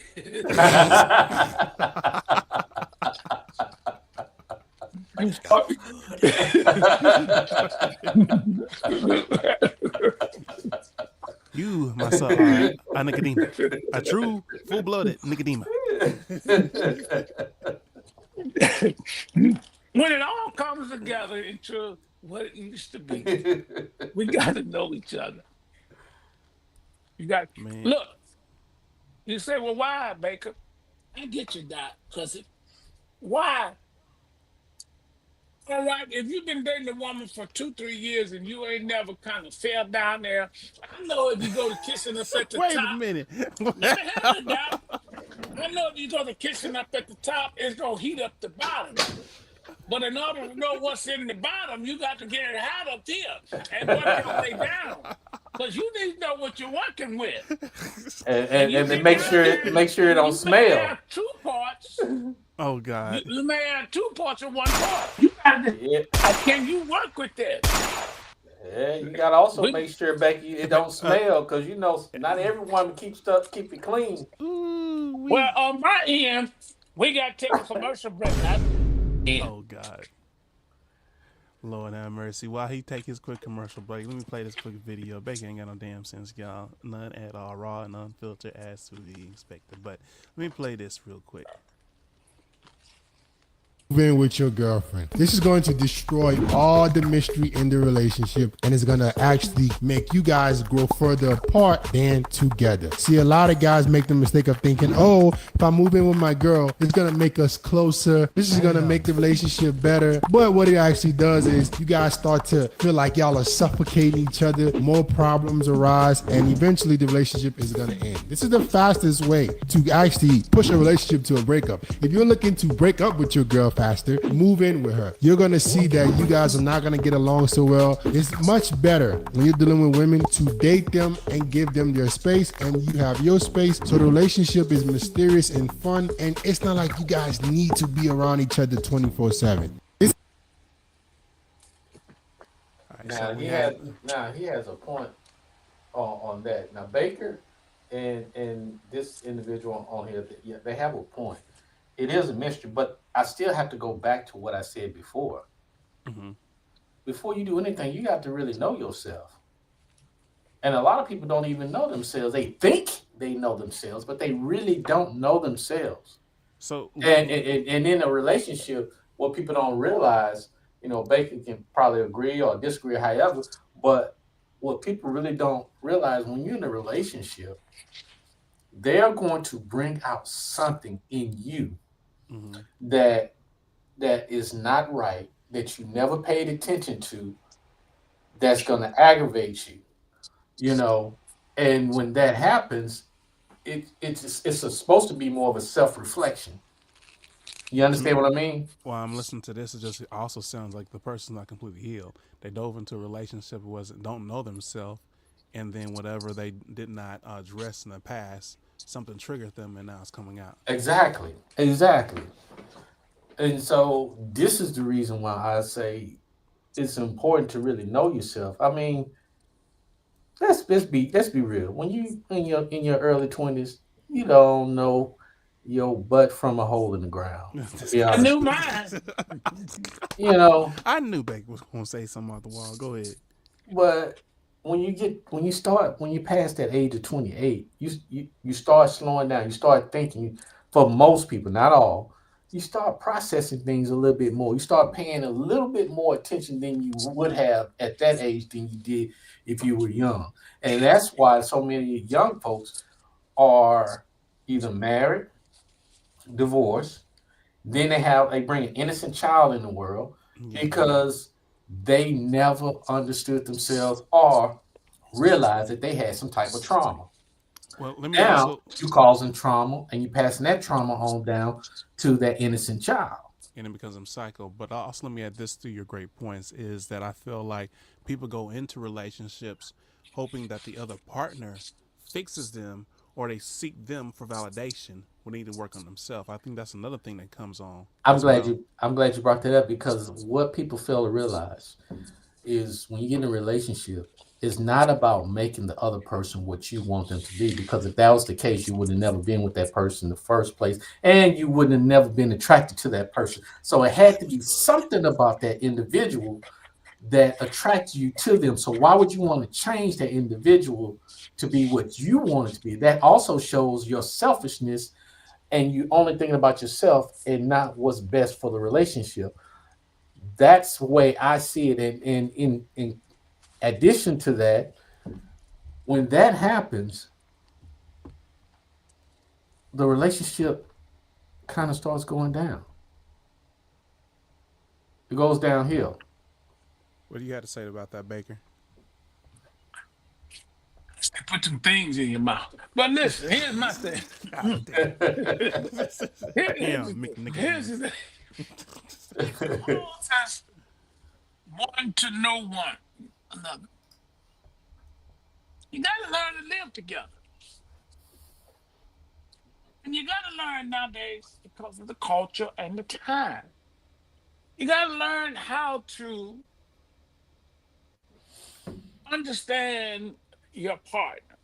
You, my son, are a Nicodema. A true, full-blooded Nicodema. When it all comes together into what it used to be, we got to know each other. You got Man. look. You say, "Well, why, Baker?" I get you, Doc. Because why? All right, if you've been dating a woman for 2, 3 years and you ain't never kind of fell down there, I know if you go to kissing up at the Wait a top. minute. Let me handle it, Doc. I know if you go to kissing up at the top, it's gonna heat up the bottom. But in order to know what's in the bottom, you got to get it hot up here and work your way down. Because you need to know what you're working with. And you and then get down there, make sure it don't you may smell. have 2 parts. Oh, You, God. you may have 2 parts in one part. You gotta Yeah, decide, can you work with this? yeah, you gotta also We, make sure, Becky, it don't smell, because you know not every woman keep it clean. Ooh, well, we. on my end, we got to take a commercial break. Oh, God. Lord have mercy. While he take his quick commercial break, let me play this quick video. Baker ain't got no damn sense, y'all. None at all. Raw and unfiltered as to the expected. But let me play this real quick. In with your girlfriend. This is going to destroy all the mystery in the relationship, and it's going to actually make you guys grow further apart than together. See, a lot of guys make the mistake of thinking, oh, if I move in with my girl, it's going to make us closer. This is going to make the relationship better. But what it actually does is you guys start to feel like y'all are suffocating each other. More problems arise, and eventually the relationship is going to end. This is the fastest way to actually push a relationship to a breakup. If you're looking to break up with your girl faster, move in with her. You're going to see that you guys are not going to get along so well. It's much better when you're dealing with women to date them and give them their space, and you have your space, so the relationship is mysterious and fun, and it's not like you guys need to be around each other 24/7. All right, so we have. He has a point on that. Now Baker and this individual on here, yeah, they have a point. It is a mystery, but I still have to go back to what I said before. Mm-hmm. Before you do anything, you got to really know yourself. And a lot of people don't even know themselves. They think they know themselves, but they really don't know themselves. So, And in a relationship, what people don't realize, Baker can probably agree or disagree, however, but what people really don't realize, when you're in a relationship, they're going to bring out something in you mm-hmm. that is not right, that you never paid attention to, that's going to aggravate you, you know. And when that happens, supposed to be more of a self reflection. You understand what I mean? While I'm listening to this, it also sounds like the person's not completely healed. They dove into a relationship, don't know themselves, and then whatever they did not address in the past, something triggered them, and now it's coming out. Exactly. And so this is the reason why I say it's important to really know yourself. I mean, let's be real. When you in your early 20s, you don't know your butt from a hole in the ground. To be I honest knew with mine. you, I knew Beck was going to say something off the wall. Go ahead. but when you pass that age of 28, you start slowing down. You start thinking. For most people, not all, you start processing things a little bit more. You start paying a little bit more attention than you would have at that age than you did if you were young. And that's why so many young folks are either married, divorced, then they bring an innocent child in the world Yeah. because they never understood themselves or realized that they had some type of trauma. Well, let me Now also, you causing trauma and you passing that trauma on down to that innocent child. and it becomes a cycle. But also, let me add this to your great points: is that I feel like people go into relationships hoping that the other partner fixes them or they seek them for validation when they need to work on themselves. I think that's another thing that comes on I'm as glad well. you I'm glad you brought that up because what people fail to realize is when you get in a relationship, it's not about making the other person what you want them to be. Because if that was the case, you would have never been with that person in the first place, and you wouldn't have never been attracted to that person. So it had to be something about that individual that attracts you to them. So why would you want to change that individual to be what you want it to be? That also shows your selfishness and you only thinking about yourself and not what's best for the relationship. That's the way I see it. And in addition to that, when that happens, the relationship kind of starts going down. It goes downhill. What do you have to say about that, Baker? They put some things in your mouth. But listen, here's my thing. God damn. Here's the Damn, thing. McNiggin. Here's the thing. If the world has one to know one another, you gotta learn to live together. And you gotta learn nowadays because of the culture and the time. You gotta learn how to understand your partner.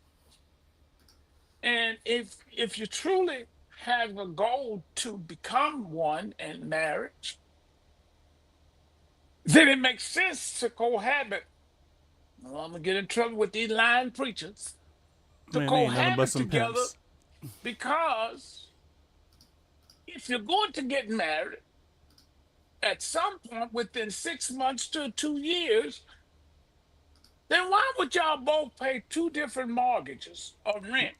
And if you truly have a goal to become one in marriage, then it makes sense to cohabit. Well, I'm gonna get in trouble with these lying preachers to Man, they ain't nothing but cohabit some together pimps. because if you're going to get married, at some point within 6 months to 2 years, then why would y'all both pay two different mortgages or rent?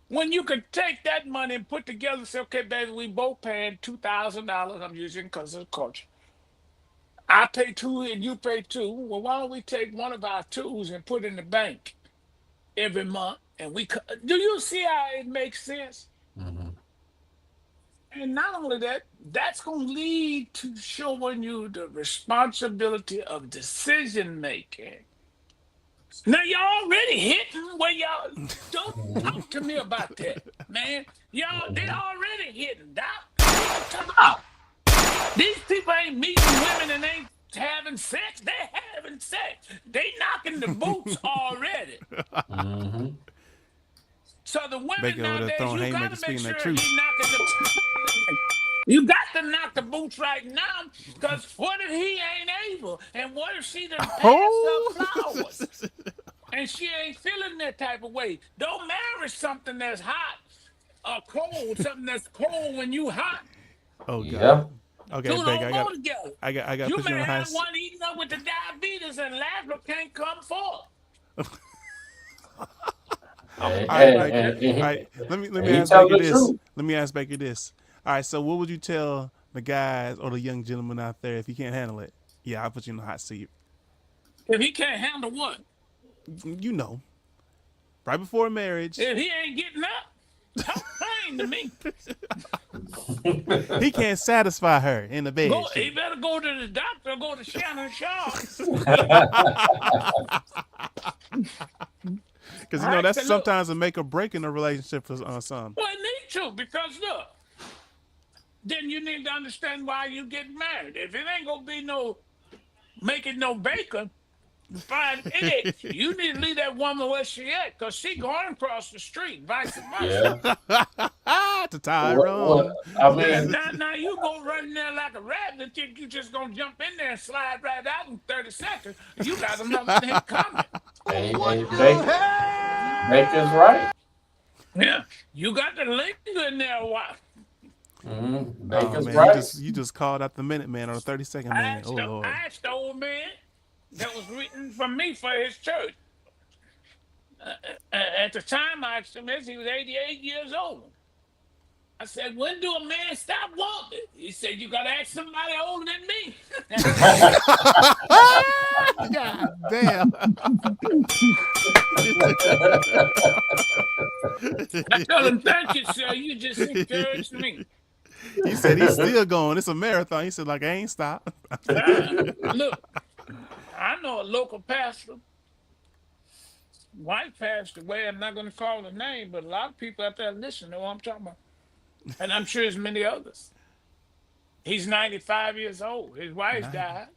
When you could take that money and put together and say, okay, baby, we both paying $2,000. I'm using because of the culture. I pay two and you pay two. Well, why don't we take one of our twos and put in the bank every month? And do you see how it makes sense? Mhm. And not only that, that's going to lead to showing you the responsibility of decision making. Now y'all already hitting where y'all don't Mhm. talk to me about that, man. Y'all they Mhm. already hitting. Doc, what you talking about? These people ain't meeting women and ain't having sex. They having sex. They knocking the boots already. Mhm. So the women Baker over there nowadays, throwing you got to haymakers, make speaking that sure truth. he knocking the. You got to knock the boots right now, because what if he ain't able? And what if she done passed her Oh, flowers and she ain't feeling that type of way? Don't marry something that's hot or cold, something that's cold when you hot. oh God. Yeah. Okay, Two Baker, don't go together. I got to You put may you on the high. have one eating up with the diabetes and Lazarus can't come forth. I'm gonna And, All mute right, and, right Baker. there. and, All and, right, let me and he ask telling Baker the this. truth. Let me ask Baker this. All right, so what would you tell the guys or the young gentlemen out there if you can't handle it? Yeah, I'll put you in the hot seat. If he can't handle what? You know, right before marriage, If he ain't getting up, talk plain to me. he can't satisfy her in the Go. bed. He Shoot. better go to the doctor or go to Shannon Sharp. Because All you know right, that's so look. sometimes a make or break in a relationship for some. Well, it need to, because look, then you need to understand why you get married. If it ain't gonna be no making no bacon, fried eggs, you need to leave that woman where she at, because she going across the street, vice versa. Yeah. To What Tyrone. I Now, mean, now, now you go running there like a rabbit and think you just gonna jump in there and slide right out in 30 seconds. You got another thing coming. hey, What the Baker's right. hell? Yeah, you got to linger in there a while. Oh Baker's man, right. you just called out the minute man or the 30-second man. Oh Lord. I asked the old man that was written from me for his church. At the time I asked him this, he was 88 years old. I said, when do a man stop wanting? He said, you got to ask somebody older than me. God damn. I told him, thank you, sir. You just encouraged me. He said he's still going. It's a marathon. He said like I ain't stopped. Look, I know a local pastor wife passed away. I'm not going to call her name, but a lot of people out there listen know what I'm talking about. And I'm sure there's many others. He's 95 years old. His wife 90. died.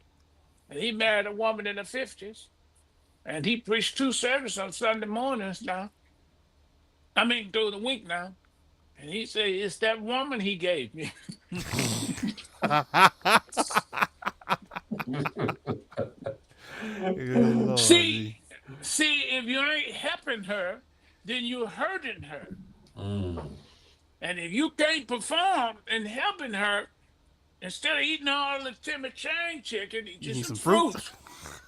And he married a woman in the 50s. And he preached 2 services on Sunday mornings now. I mean, through the week now. And he said, it's that woman he gave me. Good Lord. see, G. see, if you ain't helping her, then you're hurting her. And if you can't perform in helping her, instead of eating all the Timmy Chang chicken, eat You you need some some fruit.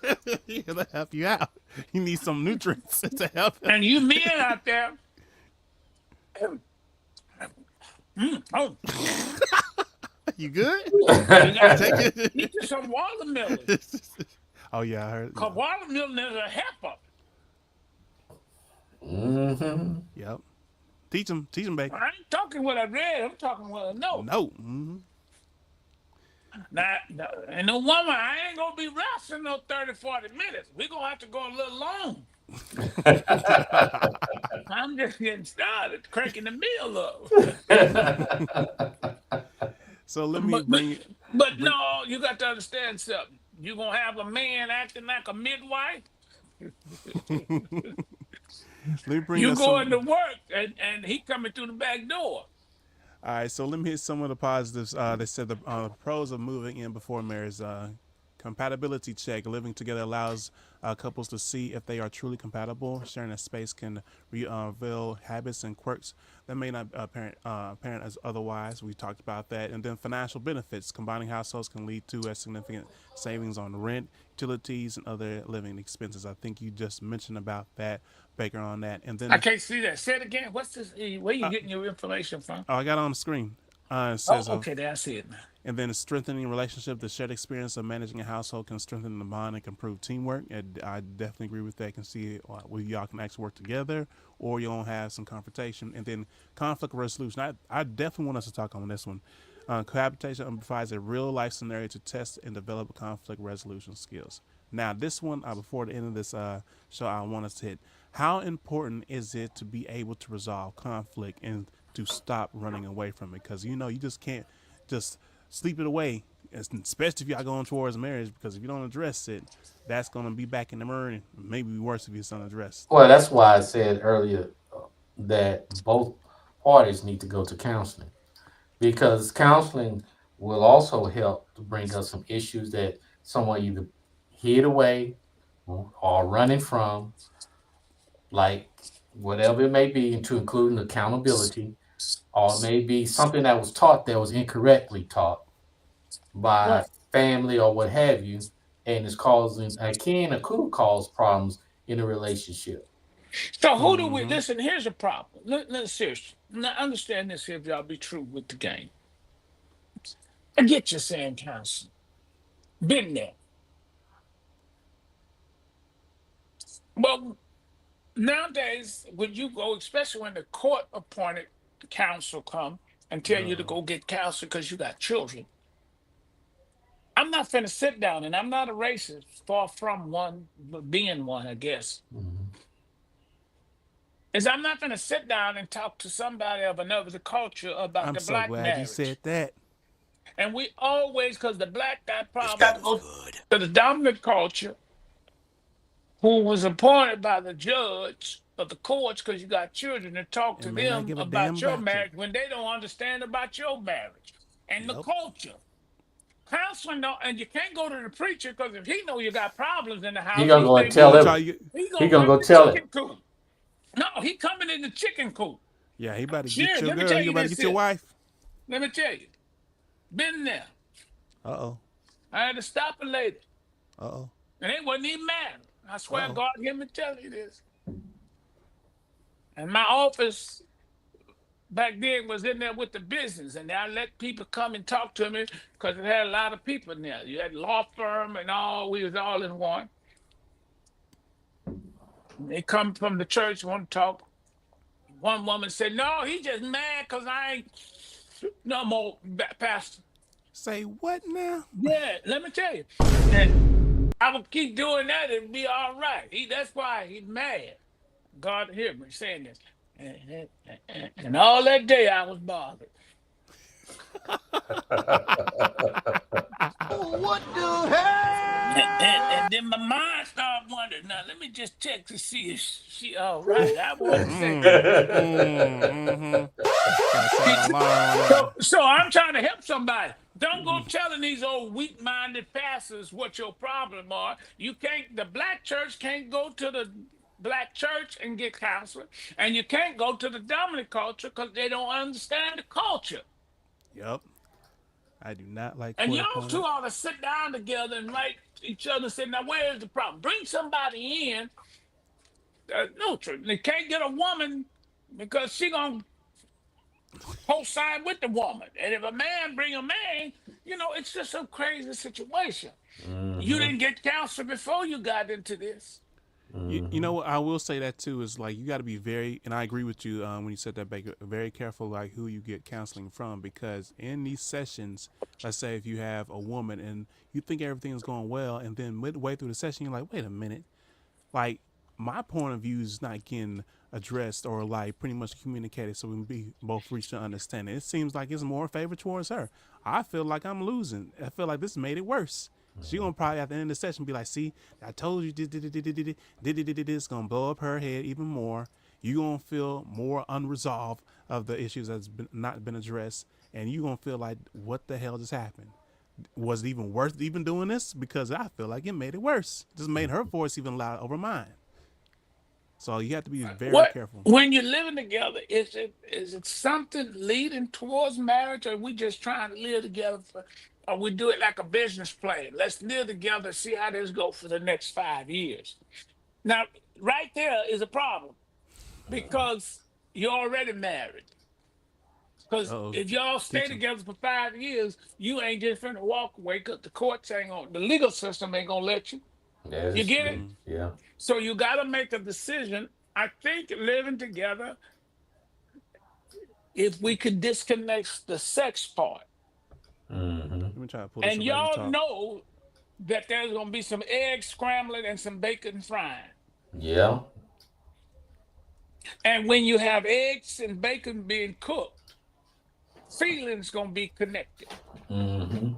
fruits. It'll help you out. You need some nutrients to help him. And you men out there, oh, You good? you gotta Take it. eat you some watermelon. Oh yeah, I heard. Because watermelon is a helper. Yep. Teach him, baby. I ain't talking what I read, I'm talking what I know. No. Mm-hmm. Now, and no woman, I ain't gonna be wrestling no 30, 40 minutes. We're gonna have to go a little long. I'm just getting started, cranking the meal up. So let me bring. But no, you got to understand something. You gonna have a man acting like a midwife. Let me bring You us going some. to work and he coming through the back door. All right, so let me hit some of the positives. They said the pros of moving in before marriage. Compatibility check. Living together allows couples to see if they are truly compatible. Sharing a space can reveal habits and quirks that may not apparent as otherwise. We talked about that. And then financial benefits. Combining households can lead to a significant savings on rent, utilities, and other living expenses. I think you just mentioned about that, Baker, on that. And then I can't see that. Say it again. What's this? Where you getting your information from? I got it on the screen. It Oh, says okay, there I see it now. and then strengthening relationship. The shared experience of managing a household can strengthen the bond and can improve teamwork. And I definitely agree with that. Can see where y'all can actually work together, or you don't have some confrontation. And then conflict resolution. I definitely want us to talk on this one. Cohabitation provides a real life scenario to test and develop conflict resolution skills. Now, this one, before the end of this show, I want us to hit. How important is it to be able to resolve conflict and to stop running away from it? Because you just can't just sleep it away, especially if y'all going towards marriage. Because if you don't address it, that's going to be back in the mirror, and maybe worse if it's unaddressed. Well, that's why I said earlier that both parties need to go to counseling, because counseling will also help to bring up some issues that someone either hid away or running from, like whatever it may be, into including accountability, or maybe something that was taught that was incorrectly taught by Right. family or what have you, and it's causing or could cause problems in a relationship. So who do we Mm-hmm. listen? Here's the problem. Let's seriously. Now understand this here if y'all be true with the game. I get you saying counseling. Been there. Well, nowadays, when you go, especially when the court appointed counsel come and tell you to go get counsel because you got children, I'm not finna sit down, and I'm not a racist, far from one, but being one, I guess. Mhm. Is I'm not gonna sit down and talk to somebody of another culture about I'm the so black glad you said marriage. that. And we always, because the black got It's problems, got go good. to the dominant culture who was appointed by the judge of the courts because you got children and talk to And may not them give a damn about your about you. marriage when they don't understand about your marriage and the Yep. culture. Counseling don't, and you can't go to the preacher because if he know you got problems in the He house, gonna he go and think He tell gonna he try him. you. he He gonna gonna run go the tell him. chicken coop. No, he coming in the chicken coop. Yeah, he about to get Sure, your let me girl. tell He you about to this get your here. wife. Let me tell you. Been there. Uh-oh. I had to stop a lady. Uh-oh. And they wasn't even mad. I swear to Uh-oh. God, hear me tell you this. And my office back then was in there with the business, and I let people come and talk to me because it had a lot of people in there. You had law firm and all, we was all in one. And they come from the church, want to talk. One woman said, no, he just mad because I ain't no more pastor. Say what now? Yeah, let me tell you. And I would keep doing that, it'd be all right. That's why he's mad. God hear me saying this. And all that day I was bothered. What the hell? And then my mind started wondering, now let me just check to see if she all right. I wasn't saying. Gotta set an alarm on that one. So I'm trying to help somebody. Don't go telling these old weak-minded pastors what your problem are. You can't. The black church can't go to the black church and get counseling, and you can't go to the dominant culture because they don't understand the culture. Yep. I do not like And court y'all two appointed. ought to sit down together and write each other and say, now where's the problem? Bring somebody in neutral. They can't get a woman because she gonna co-sign with the woman. And if a man bring a man, it's just a crazy situation. You didn't get counsel before you got into this. You know what? I will say that too is like you got to be very, and I agree with you when you said that, Baker. Very careful, like who you get counseling from, because in these sessions, let's say if you have a woman and you think everything is going well, and then midway through the session, you're like, wait a minute, like my point of view is not getting addressed or like pretty much communicated so we can be both reach an understanding. It seems like it's more in favor towards her. I feel like I'm losing. I feel like this made it worse. She gonna probably at the end of the session be like, see, I told you it's gonna blow up her head even more. You gonna feel more unresolved of the issues that's not been addressed, and you gonna feel like what the hell just happened. Was it even worth even doing this? Because I feel like it made it worse. Just made her voice even louder over mine. So you have to be very What careful. when you're living together, is it something leading towards marriage, or we just trying to live together or we do it like a business plan? Let's live together, see how this go for the next 5 years. Now, right there is a problem because you're already married. Because Uh-oh. if y'all stay Teaching. together for 5 years, you ain't just finna walk away because the courts ain't gonna, the legal system ain't gonna let you. That You is get true. it? Mm-hmm. Yeah. So you got to make a decision. I think living together, if we could disconnect the sex part, Let me try to pull this and up as we y'all talk. know that there's gonna be some eggs scrambling and some bacon frying. Yeah. And when you have eggs and bacon being cooked, feelings gonna be connected. Mm-hmm.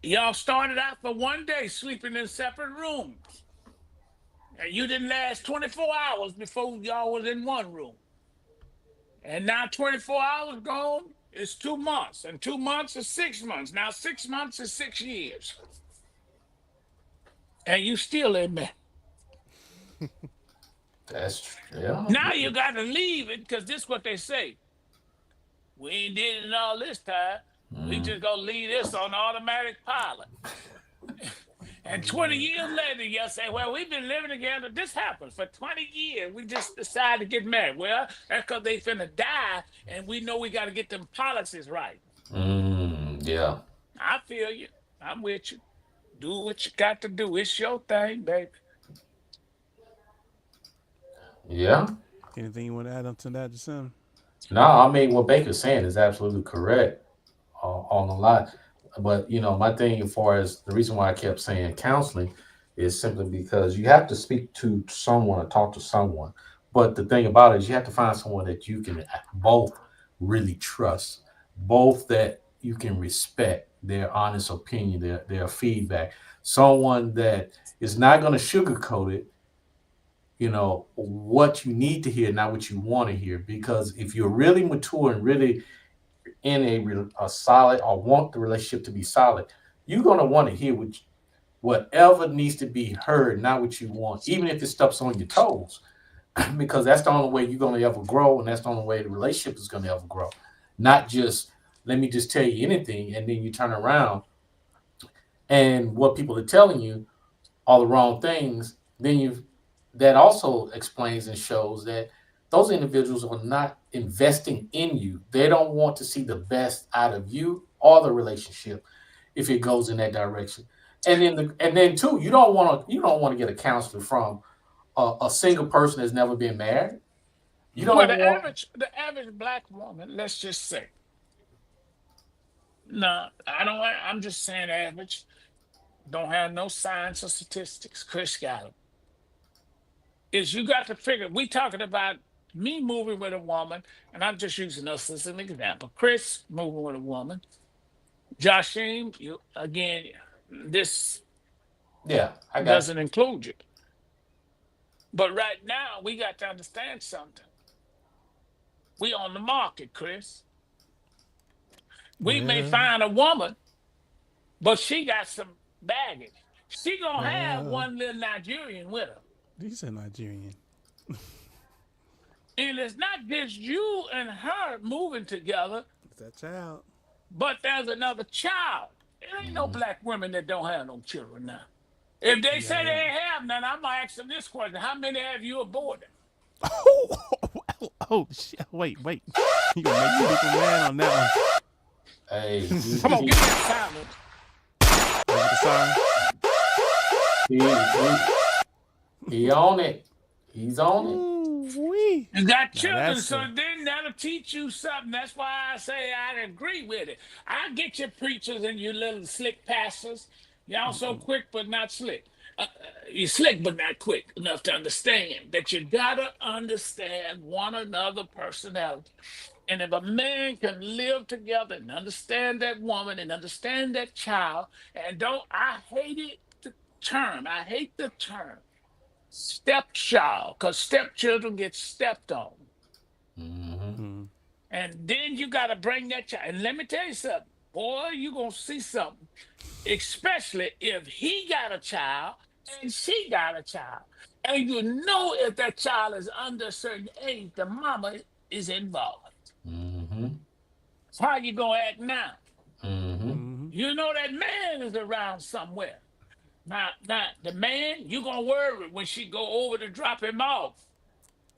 Y'all started out for one day sleeping in separate rooms, and you didn't last 24 hours before y'all was in one room. And now 24 hours gone, it's 2 months. And 2 months is 6 months. Now 6 months is 6 years. And you still in there. That's true. Yeah. Now you got to leave it because this is what they say. We ain't did it all this time. We just gonna leave this on automatic pilot. And 20 Automatic. years later, you'll say, well, we've been living together. This happened for 20 years. We just decided to get married. Well, that's because they finna die, and we know we got to get them policies right. Yeah. I feel you. I'm with you. Do what you got to do. It's your thing, baby. Yeah. Anything you want to add up to that, Jason? No, I mean what Baker's saying is absolutely correct on a lot. But my thing as far as the reason why I kept saying counseling is simply because you have to speak to someone or talk to someone. But the thing about it is you have to find someone that you can both really trust, both that you can respect their honest opinion, their feedback. Someone that is not going to sugarcoat it, what you need to hear, not what you want to hear. Because if you're really mature and really in a solid or want the relationship to be solid, you're going to want to hear whatever needs to be heard, not what you want, even if it steps on your toes, because that's the only way you're going to ever grow, and that's the only way the relationship is going to ever grow. Not just let me just tell you anything, and then you turn around and what people are telling you all the wrong things, then you that also explains and shows that those individuals are not investing in you. They don't want to see the best out of you or the relationship if it goes in that direction. And then too, you don't want to get a counselor from a single person that's never been married. You Well, don't the want. average, the average black woman, let's just say, no, I don't. I'm just saying average. Don't have no science or statistics. Chris got 'em. is you got to figure. We talking about me moving with a woman, and I'm just using us as an example. Chris moving with a woman. Joshim, you again. This Yeah, I got doesn't include you. But right now, we got to understand something. We on the market, Chris. We may Well, find a woman, but she got some baggage. She gonna have well, one little Nigerian with her. these are Nigerian. And it's not just you and her moving together, Is that child? but there's another child. It ain't no black women that don't have no children now. If they say they Yeah. ain't have none, I'm gonna ask them this question: how many have you aborted? Oh, shit. Wait. You gonna make some people mad on that one. Hey, Come on, give me that sound. Over the sign. he on it. He's on it. Ooh, wee. You got Now children, that's so a- then that'll teach you something. That's why I say I agree with it. I get your preachers and your little slick pastors. Y'all so quick but not slick. You slick but not quick enough to understand that you gotta understand one another personality. And if a man can live together and understand that woman and understand that child, and don't I hate it the term. I hate the term stepchild, because stepchildren get stepped on. Mm. And then you got to bring that child. And let me tell you something, boy, you going to see something, especially if he got a child and she got a child. And you know if that child is under a certain age, the mama is involved. How you going to act now? You know that man is around somewhere. Now, the man, you going to worry when she go over to drop him off.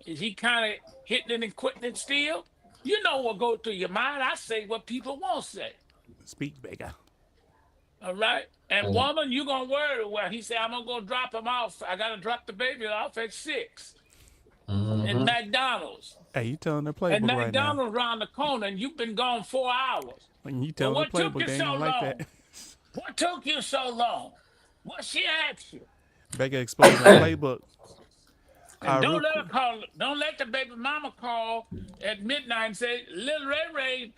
Is he kind of hitting it and quitting it still? You know what go through your mind. I say what people won't say. Speak, Baker. All right? And woman, you going to worry. Well, he said, I'm going to go drop him off. I got to drop the baby off at 6 at McDonald's. Hey, you telling their And playbook right now. McDonald's around the corner, and you've been gone 4 hours. When you Well, tell the what took playbook, you they ain't so gonna like long? that. What took you so long? What she asked you? Baker exposing the playbook. And real don't let her quick- call. Don't let the baby mama call at midnight and say, "Little Ray,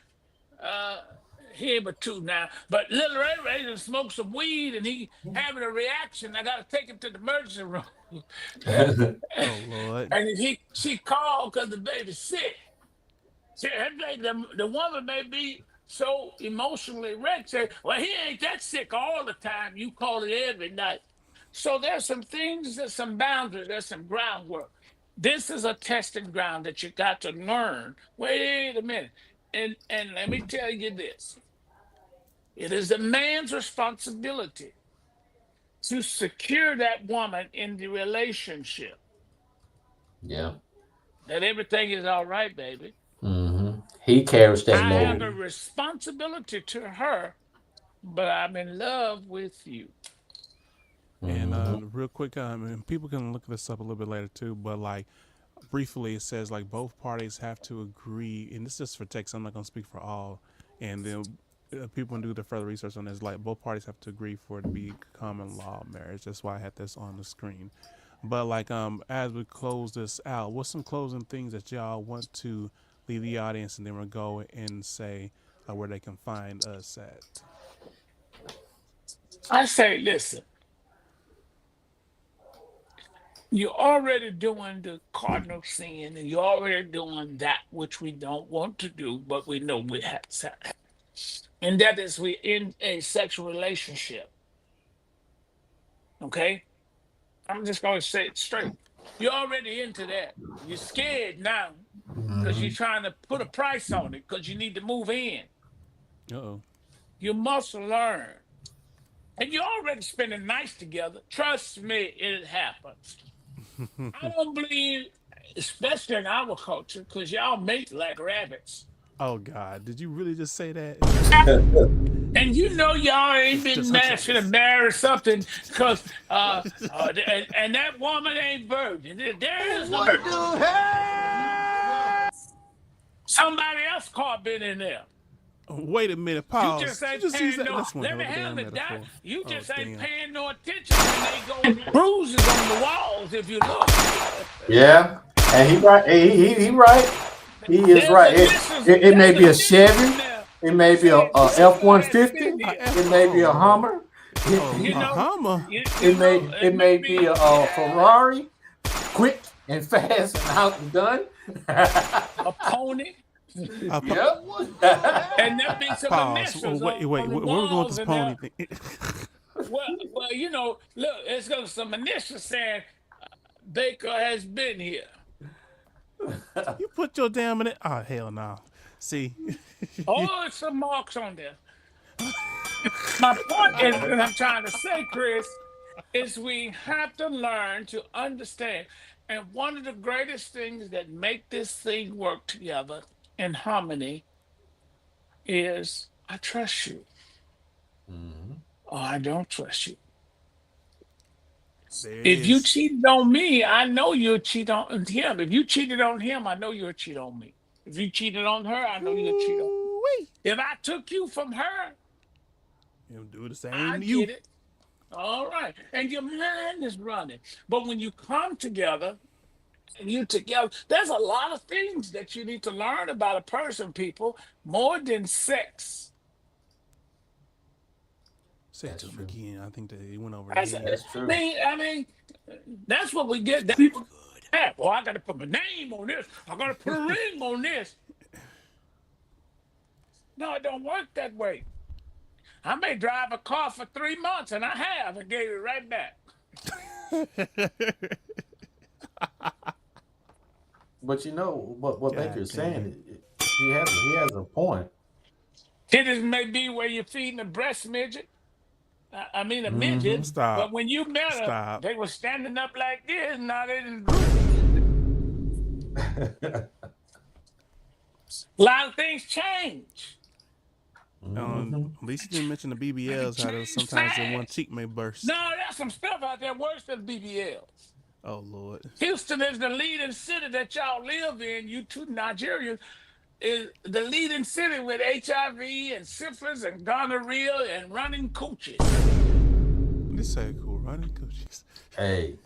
here but 2 now." But little Ray done smoked some weed and he having a reaction. I got to take him to the emergency room. Oh Lord. And she called because the baby's sick. See, the woman may be so emotionally wrecked. Say, well, he ain't that sick all the time. You call it every night. So there's some things, there's some boundaries, there's some groundwork. This is a testing ground that you got to learn. Wait a minute. And let me tell you this. It is the man's responsibility to secure that woman in the relationship. Yeah. That everything is all right, baby. He carries that I have a load. responsibility to her, but I'm in love with you. And real quick, and people can look this up a little bit later too, but like briefly, it says like both parties have to agree, and this is just for text. I'm not gonna speak for all, and then people can do the further research on this. Like both parties have to agree for it to be common law marriage. That's why I had this on the screen. But like as we close this out, what's some closing things that y'all want to leave the audience, and then we'll go and say where they can find us at. I say, listen, you're already doing the cardinal sin, and you're already doing that which we don't want to do, but we know we have to. And that is we in a sexual relationship. Okay? I'm just going to say it straight. You're already into that. You're scared now because you're trying to put a price on it because you need to move in. Uh-oh. You must learn. And you're already spending nights together. Trust me, it happens. I don't believe, especially in our culture, because y'all mate like rabbits. Oh God! Did you really just say that? And you know y'all ain't been Just married, should have married something, because and that woman ain't virgin. There is no virgin. Somebody else caught been in there. Wait a minute. You just Pause. You ain't just use paying that. no. That's one Let hell me of a damn handle it, Doc. metaphor. You Oh just ain't damn. paying no attention when they go bruises on the walls. If you look, Yeah, and he right. He right. He is there's right. initials. It may There's be a initials in Chevy. there It may be a saying Baker has F-150. been here. It may Oh be a Lord. Hummer. Oh, You a know, Hummer. it It may may be be a Ferrari, quick and fast and out and done. a pony, Yep. and there be some Pause. initials Wait. on the Where we going with walls this and pony there. thing? Well, look, it's got some initials saying Baker has been here. You put your damn in it. Oh hell no. See. Oh, it's some marks on there. My point is, that I'm trying to say, Chris, is we have to learn to understand. And one of the greatest things that make this thing work together in harmony is I trust you or I don't trust you. There it If you is. cheated on me, I know you'll cheat on him. If you cheated on him, I know you'll cheat on me. If you cheated on her, I know you'll cheat on me. Woo-wee. If I took you from her, He'll do the same I to get you. it. All right. And your mind is running. But when you come together and you together, there's a lot of things that you need to learn about a person, people, more than sex. Say it to him again. I think that he went over That's, the head. That's true. I mean, that's what we get. That people have. Well, I got to put my name on this. I got to put a ring on this. No, it don't work that way. I may drive a car for 3 months, and I have, and gave it right back. But you know what God Baker's damn. saying. He has a point. Titties may be where you're feeding a breast midget. I mean a midget. Stop. But when you met her, Stop. they were standing up like this. Now they didn't. A lot of things change. At least you didn't mention the BBLs. How those sometimes the one cheek may burst. No, there's some stuff out there worse than BBLs. Oh Lord. Houston is the leading city that y'all live in. You two Nigerians is the leading city with HIV and syphilis and gonorrhea and running coochies. This say cool running coochies. Hey,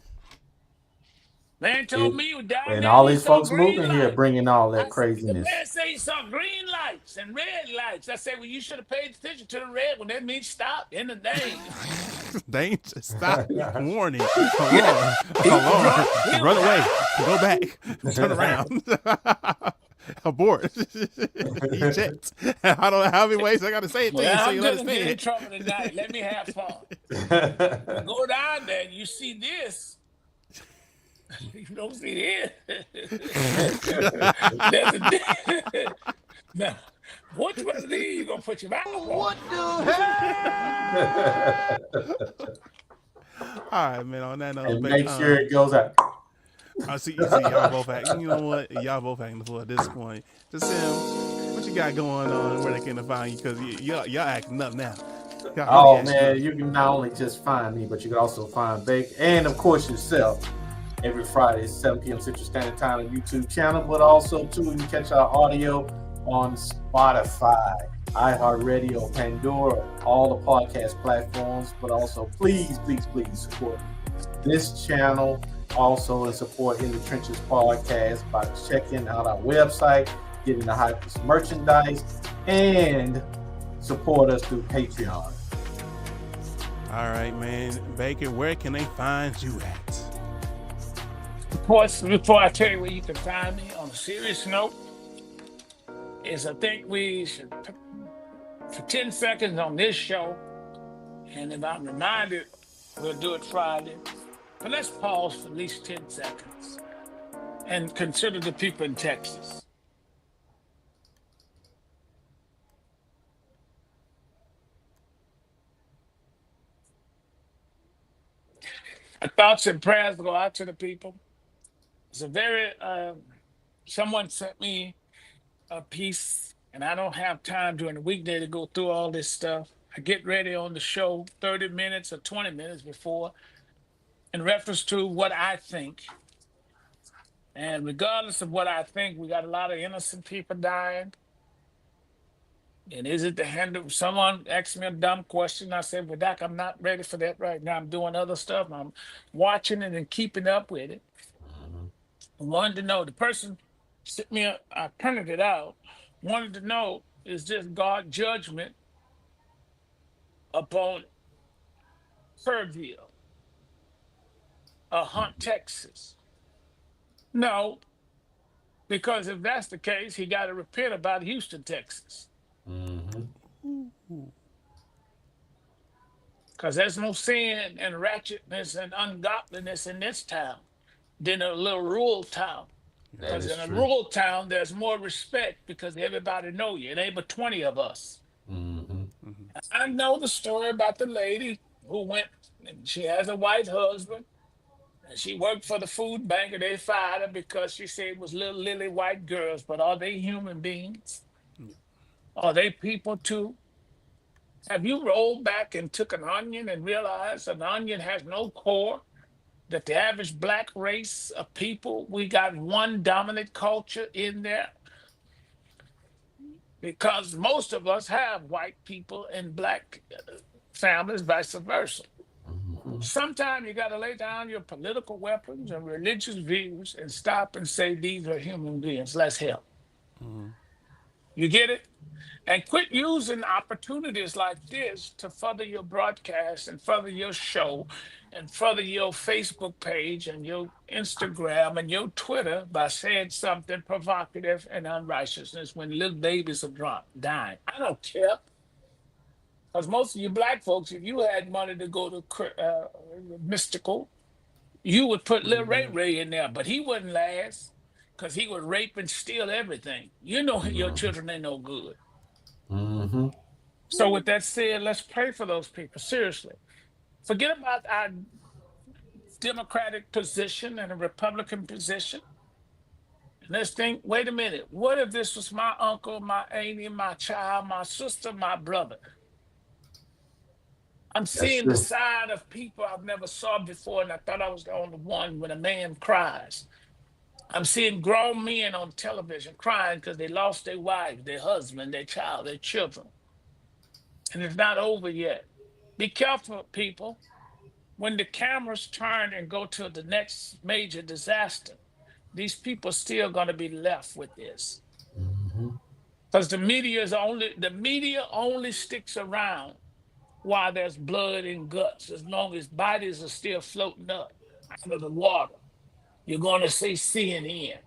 Man told me you down and there. all He these saw folks green moving here lights. bringing all that The craziness. man said he saw green lights and red lights. I said, well, you should have paid attention to the red one. That means stop in the name. Danger. Stop. Warning. Alarm. Run away. Go back. Turn around. Abort. Eject. I don't know how many ways I got to say it to you Well, so I'm you gonna get in understand. trouble tonight. Let me have fun. Go down there and you see this. You don't see this. There's a now, which one of these you gonna put your mouth on? What the hell? All right, man. On that note, And make sure it goes out. I see. You see, y'all both acting. You know what? Y'all both acting the fool at this point. Just what you got going on? Where they can find you? Because y'all acting up now. Oh Y'all man, you can not only just find me, but you can also find Baker and of course yourself every Friday at 7 p.m. Central Standard Time on YouTube channel, but also too you can catch our audio on Spotify, iHeartRadio, Pandora, all the podcast platforms. But also please support this channel also and support In the Trenches podcast by checking out our website, getting the hypest merchandise, and support us through Patreon. All right, man. Baker, where can they find you at? Of course, before I tell you where you can find me, on a serious note, is I think we should, for 10 seconds on this show, and if I'm reminded, we'll do it Friday. But let's pause for at least 10 seconds and consider the people in Texas. Our thoughts and prayers go out to the people. It's a very, someone sent me a piece, and I don't have time during the weekday to go through all this stuff. I get ready on the show 30 minutes or 20 minutes before in reference to what I think. And regardless of what I think, we got a lot of innocent people dying. And is it the handle? Someone asked me a dumb question. I said, well, Doc, I'm not ready for that right now. I'm doing other stuff. I'm watching it and keeping up with it. I wanted to know the person sent me, I printed it out, wanted to know, is this God judgment upon Kerrville, Hunt, Texas? No, because if that's the case, he got to repent about Houston, Texas. Because there's no sin and ratchetness and ungodliness in this town than a little rural town. That Because is in a true. rural town, there's more respect because everybody know you. It ain't but 20 of us. Mm-hmm. I know the story about the lady who went, and she has a white husband, and she worked for the food bank, and they fired her because she said it was little lily white girls. But are they human beings? Are they people too? Have you rolled back and took an onion and realized an onion has no core? That the average black race of people, we got one dominant culture in there because most of us have white people and black families, vice versa. Sometimes you got to lay down your political weapons and religious views and stop and say, these are human beings. Let's help. You get it? And quit using opportunities like this to further your broadcast and further your show and further your Facebook page and your Instagram and your Twitter by saying something provocative and unrighteousness when little babies are dying. I don't care. Because most of you black folks, if you had money to go to mystical, you would put Lil Ray Ray in there, but he wouldn't last because he would rape and steal everything. You know your children ain't no good. Mm-hmm. So with that said, let's pray for those people. Seriously. Forget about our Democratic position and a Republican position. And let's think, wait a minute, what if this was my uncle, my auntie, my child, my sister, my brother? I'm That's seeing the true. side of people I've never saw before, and I thought I was the only one when a man cries. I'm seeing grown men on television crying because they lost their wife, their husband, their child, their children. And it's not over yet. Be careful, people. When the cameras turn and go to the next major disaster, these people still going to be left with this. Because the media only sticks around while there's blood and guts, as long as bodies are still floating up out of the water. You're going to see CNN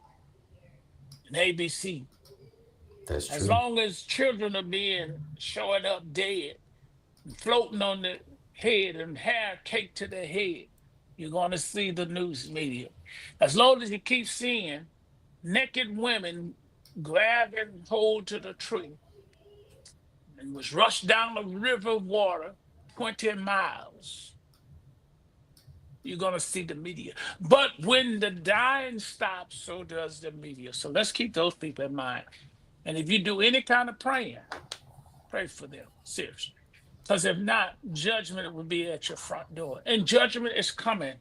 and ABC. That's As true. long as children are being showing up dead, floating on the head and hair caked to their head, you're going to see the news media. As long as you keep seeing naked women grabbing hold to the tree and was rushed down a river of water 20 miles, you're going to see the media. But when the dying stops, so does the media. So let's keep those people in mind. And if you do any kind of praying, pray for them, seriously. Because if not, judgment will be at your front door. And judgment is coming,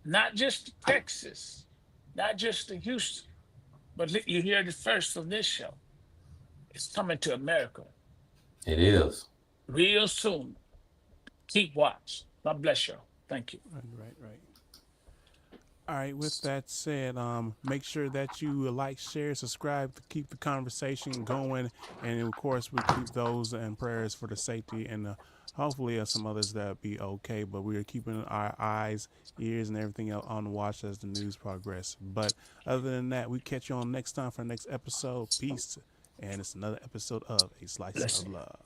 not just to Texas, not just to Houston, but you hear the first of this show. It's coming to America It is. real soon. Keep watch. God bless you. Thank you. Right. All right. With that said, make sure that you like, share, subscribe to keep the conversation going, and of course, we keep those in prayers for the safety and hopefully some others that be okay. But we are keeping our eyes, ears, and everything else on the watch as the news progress. But other than that, we catch you on next time for the next episode. Peace, and it's another episode of A Slice of Blessing. Love.